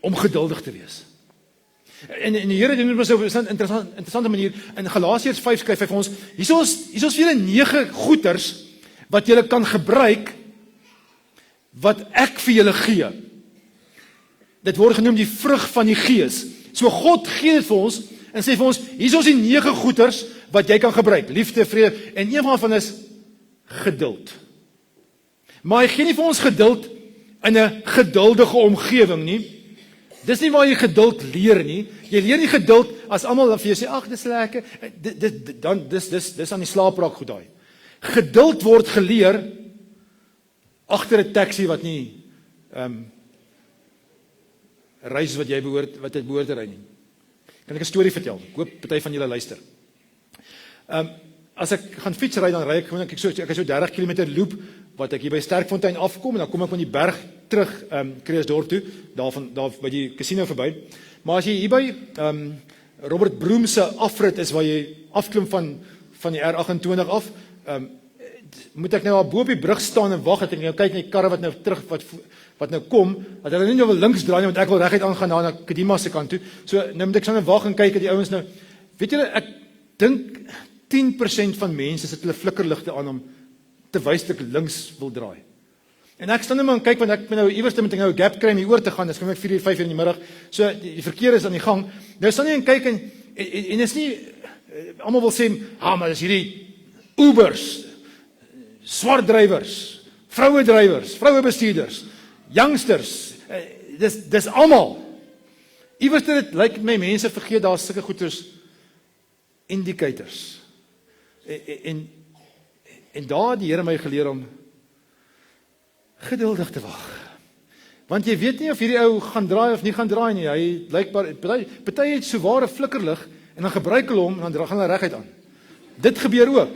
om geduldig te wees. En die Here doen dit op 'n interessante manier. In Galasiërs 5 skryf hy vir ons, hier is vir julle 9 goeders wat julle kan gebruik wat ek vir julle gee. Dit word genoem die vrug van die Gees. So God gee dit vir ons en sê vir ons, hier is die 9 goeders wat jy kan gebruik. Liefde, vrede, en een van is geduld. Maar hy gee nie vir ons geduld in 'n geduldige omgewing nie. Dis nie waar jy geduld leer nie. Jy leer nie geduld as almal vir jou sê, ag, dis lekker. Dis aan die slaapraak goed daai. Geduld word geleer agter 'n taxi wat nie reis wat jy behoort te ry nie. Kan ek 'n storie vertel? Ek hoop party van julle luister. As ek gaan fietsry, dan ry ek gewoon, ek is so 30 km loop, wat ek hier by Sterkfontein afkom, en dan kom ek van die berg terug, Kreeusdorp toe, daar by die casino verby. Maar as jy hier by Robert Broom se afrit is, waar jy afklim van die R28 af, moet ek nou al bo op die brug staan en wag, dat ek nou kyk na die karre wat nou terug, wat nou kom, dat hulle nie nou wil links draai nie, want ek wil reguit aangaan na Kadima se kant toe. So nou moet ek staan en wag en kyk, dat die ouens nou, weet julle, ek dink 10% van mense sit hulle flikkerligte aan om te wys dat ek links wil draai. En ek staan net maar en kyk, want ek nou iewers moet ek nou 'n gap kry om hier oor te gaan, dis kom ek 4 uur, 5 uur in die middag, so die verkeer is aan die gang. Nou staan jy en kyk en is nie, almal wil sê, maar dis hierdie Ubers, swart drywers, vroue drywers, vroue bestuurders, youngsters, dis almal. Iewers dit lyk my mense vergeet daar's sulke goeters, indicators. En daar het die Here my geleer om geduldig te wag. Want jy weet nie of hierdie ou gaan draai of nie gaan draai nie. Hy lyk party het so ware flikkerlig en dan gebruik hulle hom en dan gaan hulle reguit aan. Dit gebeur ook.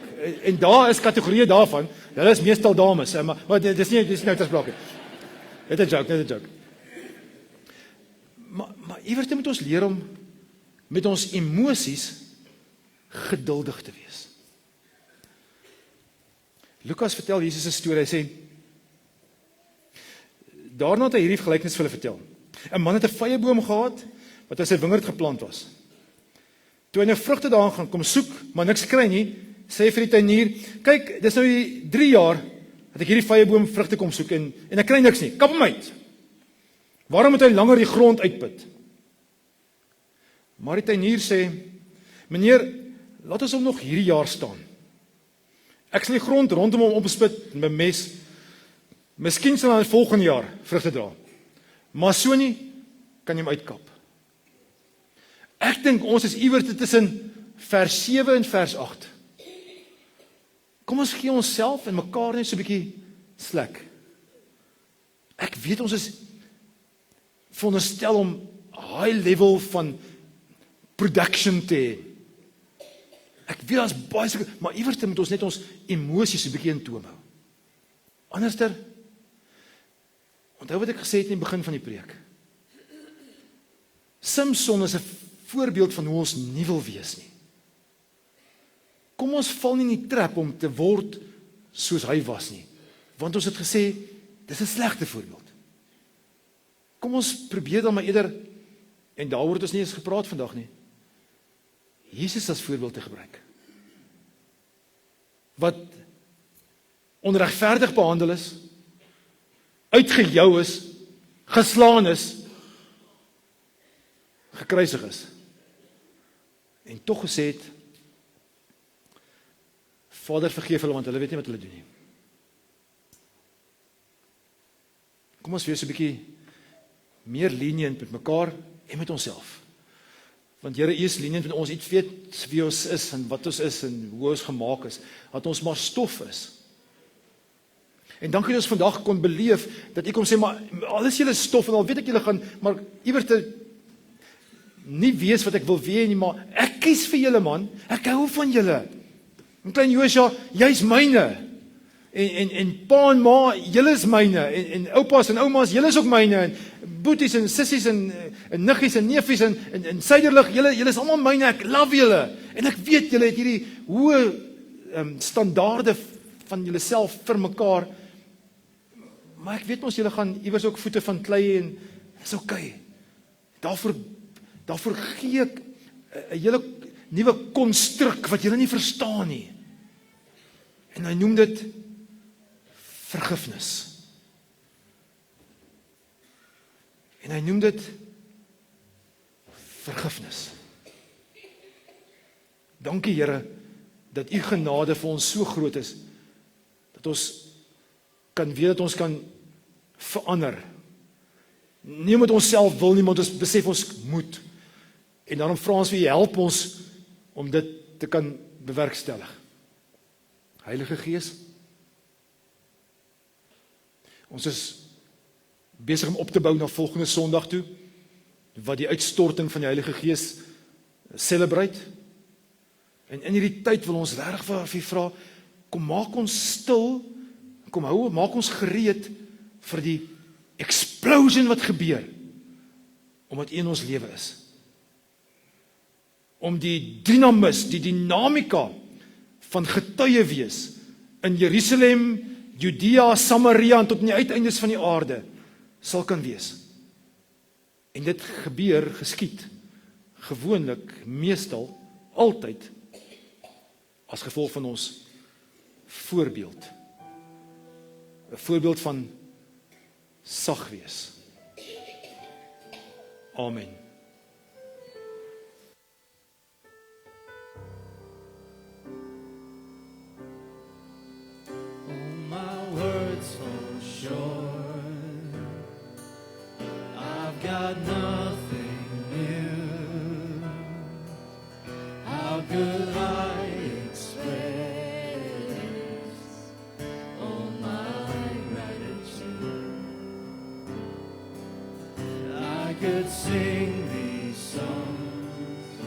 En daar is kategorieë daarvan. Hulle is meestal dames, maar dis nie nou ter sprake. Dit is 'n joke. Maar iewers moet ons leer om met ons emosies geduldig te wees. Lukas vertel Jesus 'n storie, hy sê, daarna het hy hierdie gelykenis vir hulle vertel. 'n Man het 'n vyeboom gehad, wat in sy wingerd geplant was. Toe hy nou vrugte daaraan gaan kom soek, maar niks kry nie, sê hy vir die tuinier, kyk, dis nou die 3 jaar, dat ek hierdie vyeboom vrugte kom soek, en ek kry niks nie, kap hom uit. Waarom moet hy langer die grond uitput? Maar die tuinier sê, meneer, laat ons hom nog hierdie jaar staan. Ek sal die grond rondom hom opspit en bemes. Miskien sal hy volgende jaar vrugte dra. Maar so nie, kan jy hom uitkap. Ek dink ons is iewers tussen vers 7 en vers 8. Kom ons gee onsself en mekaar net so 'n bietjie slack. Ek weet ons is veronderstel om high level van production te hê. Ek weet daar's baie seker, maar iewers moet ons net ons emosies 'n bietjie in toom hou. Anderster, onthou wat ek gesê het in die begin van die preek. Samson is 'n voorbeeld van hoe ons nie wil wees nie. Kom ons val nie in die trap om te word soos hy was nie. Want ons het gesê, dis 'n slegte voorbeeld. Kom ons probeer dan maar eerder, en daaroor het ons nie eens gepraat vandag nie, Jesus as voorbeeld te gebruik. Wat onregverdig behandel is, uitgejou is, geslaan is, gekruisig is. En tog gesê het, Vader vergeef hulle, want hulle weet nie wat hulle doen nie. Kom ons wees 'n bietjie meer lenient met mekaar en met onsself. Want Here, U is lenient met ons, U weet wie ons is en wat ons is en hoe ons gemaak is, dat ons maar stof is. En dankie dat ons vandag kon beleef, dat U kom sê, maar al is julle stof en al weet ek julle gaan, maar iewers te nie wees wat ek wil wees nie, maar ek kies vir julle man, ek hou van julle. En klein Josua, jy's myne. En pa en ma, julle is myne. En oupas en oumas, julle is ook myne. En boeties en sissies en niggies en neefies en suiderlig, julle is almal myne. Ek love julle. En ek weet julle het hierdie hoë standaarde van julle self vir mekaar. Maar ek weet ons julle gaan iewers ook voete van klei en is okay. Daarvoor gee ek 'n hele nuwe konstruk wat julle nie verstaan nie. En hy noem dit vergifnis. En hy noem dit vergifnis. Dankie Here, dat U genade vir ons so groot is, dat ons kan weet dat ons kan verander. Nie met ons self wil nie, maar ons besef ons moet. En daarom vra ons vir U, help ons om dit te kan bewerkstellig. Heilige Gees, Ons is besig om op te bou na volgende Sondag toe, wat die uitstorting van die Heilige Gees celebrate. En in hierdie tyd wil ons regtig vir u vra, kom maak ons stil, maak ons gereed vir die explosion wat gebeur, omdat u in ons lewe is. Om die dynamis, die dinamika van getuie wees in Jerusalem, Judea, Samaria en tot in die uiteindes van die aarde sal kan wees. En dit geskied gewoonlik, meestal, altyd as gevolg van ons voorbeeld. 'n Voorbeeld van sag wees. Amen. My words fall short. I've got nothing new. How could I express all my gratitude? I could sing these songs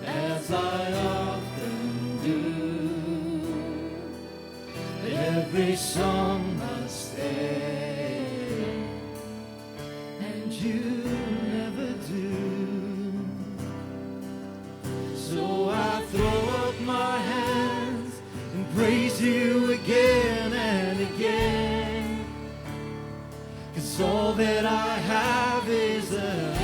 as I often do. Every song must end, and you never do. So I throw up my hands and praise you again and again. 'Cause all that I have is a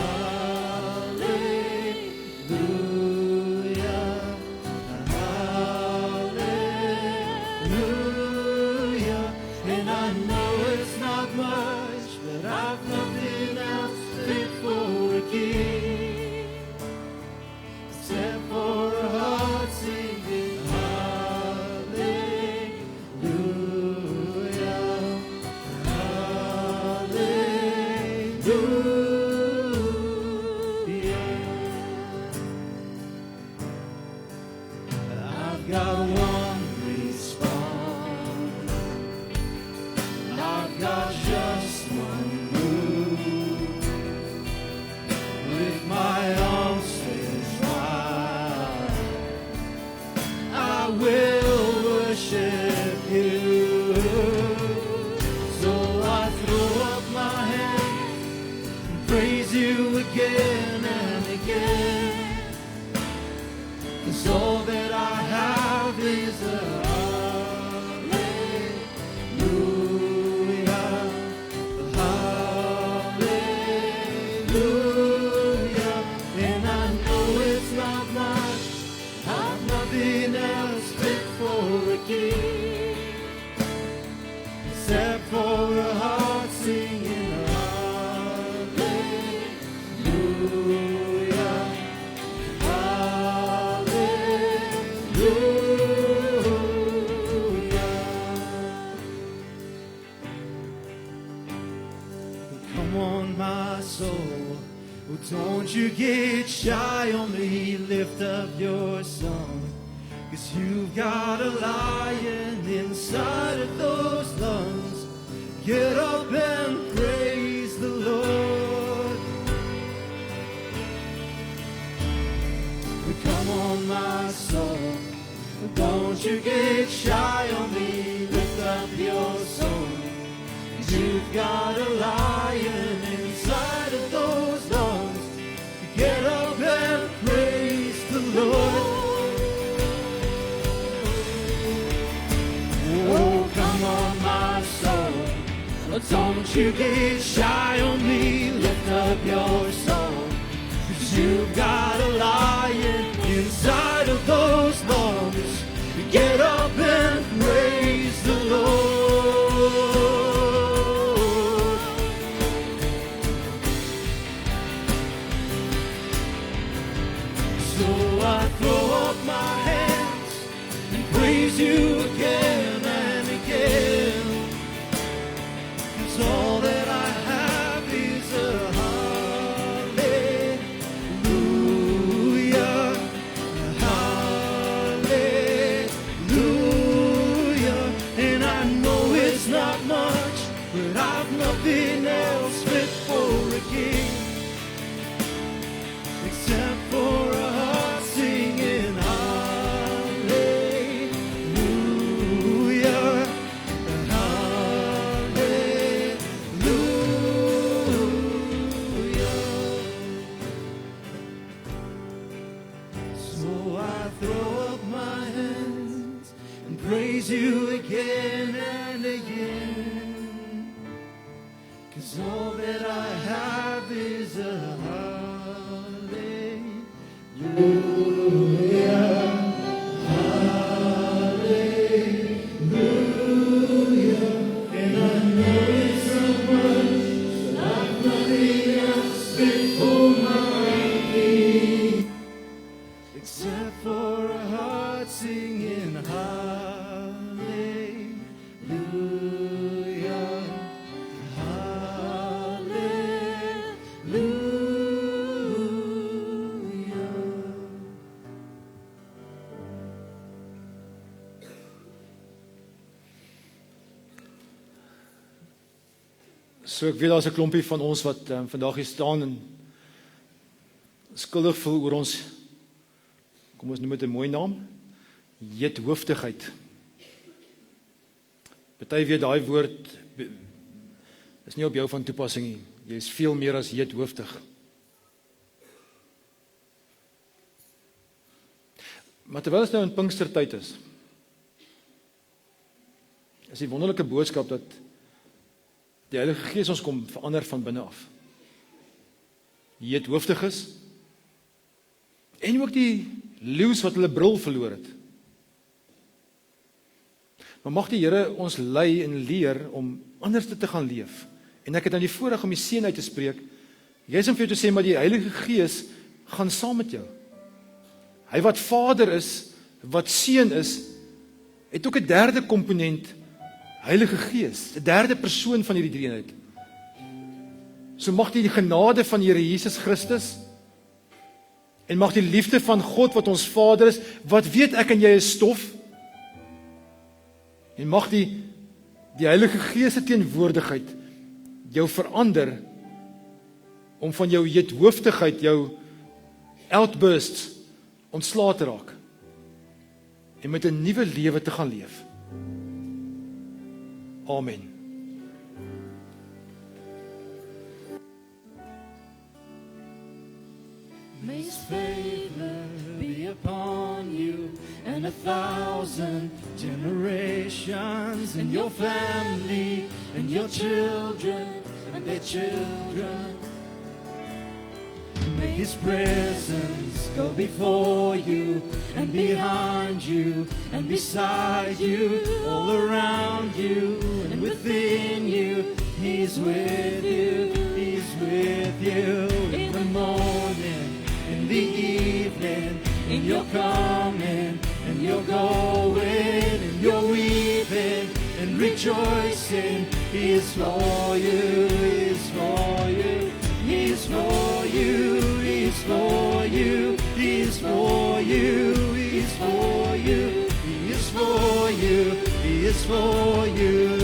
don't you get shy on me, lift up your song. 'Cause you've got a lion inside of those lungs. Get up and praise the Lord. Come on, my soul, don't you get shy on me, lift up your song. 'Cause you've got a lion inside of those lungs. Get up and praise the Lord. Oh, come on, my soul, don't you get shy on me, lift up your song. 'Cause you've got a lion inside of those lungs. Get up and praise the Lord. So I throw up my hands and praise you again and again. 'Cause all that I have is a hallelujah. nothing else fit for a king except for a heart singing hallelujah, hallelujah. So I throw up my hands and praise you again and again, 'cause all that I have is a except for a heart singing hallelujah, hallelujah. So ek weet daar's 'n klompie van ons wat vandag hier staan en skuldig voel oor ons, kom ons noem dit 'n mooi naam, heethoofdigheid. Party weet daai woord is nie op jou van toepassing nie. Jy is veel meer as heethoofdig. Maar terwyl ons nou in Pinkstertyd is die wonderlike boodskap dat die Heilige Gees ons kom verander van binne af. Heethoofdig is en ook die leeu's wat hulle brul verloor het. Maar mag die Here ons lei en leer om anders te gaan leef. En ek het nou die voorreg om die seën uit te spreek. Jy is om vir jou te sê, maar die Heilige Gees gaan saam met jou. Hy wat Vader is, wat Seun is, het ook 'n derde komponent, Heilige Gees, 'n derde persoon van hierdie drie-eenheid. So mag die genade van die Here Jesus Christus en mag die liefde van God wat ons Vader is, wat weet ek en jy is stof, en mag die Heilige Gees se teenwoordigheid jou verander om van jou heethoofdigheid, jou outbursts ontslae te raak en met 'n nuwe lewe te gaan leef. Amen. May His favor be upon you and 1,000 generations, and your family and your children and their children. May His presence go before you and behind you and beside you, all around you and within you. He's with you, He's with you in the morning, in the evening, in your coming and your going, and your weeping and rejoicing. He is for you, He is for you, He is for you, He is for you, He is for you, He is for you, He is for you, He is for you.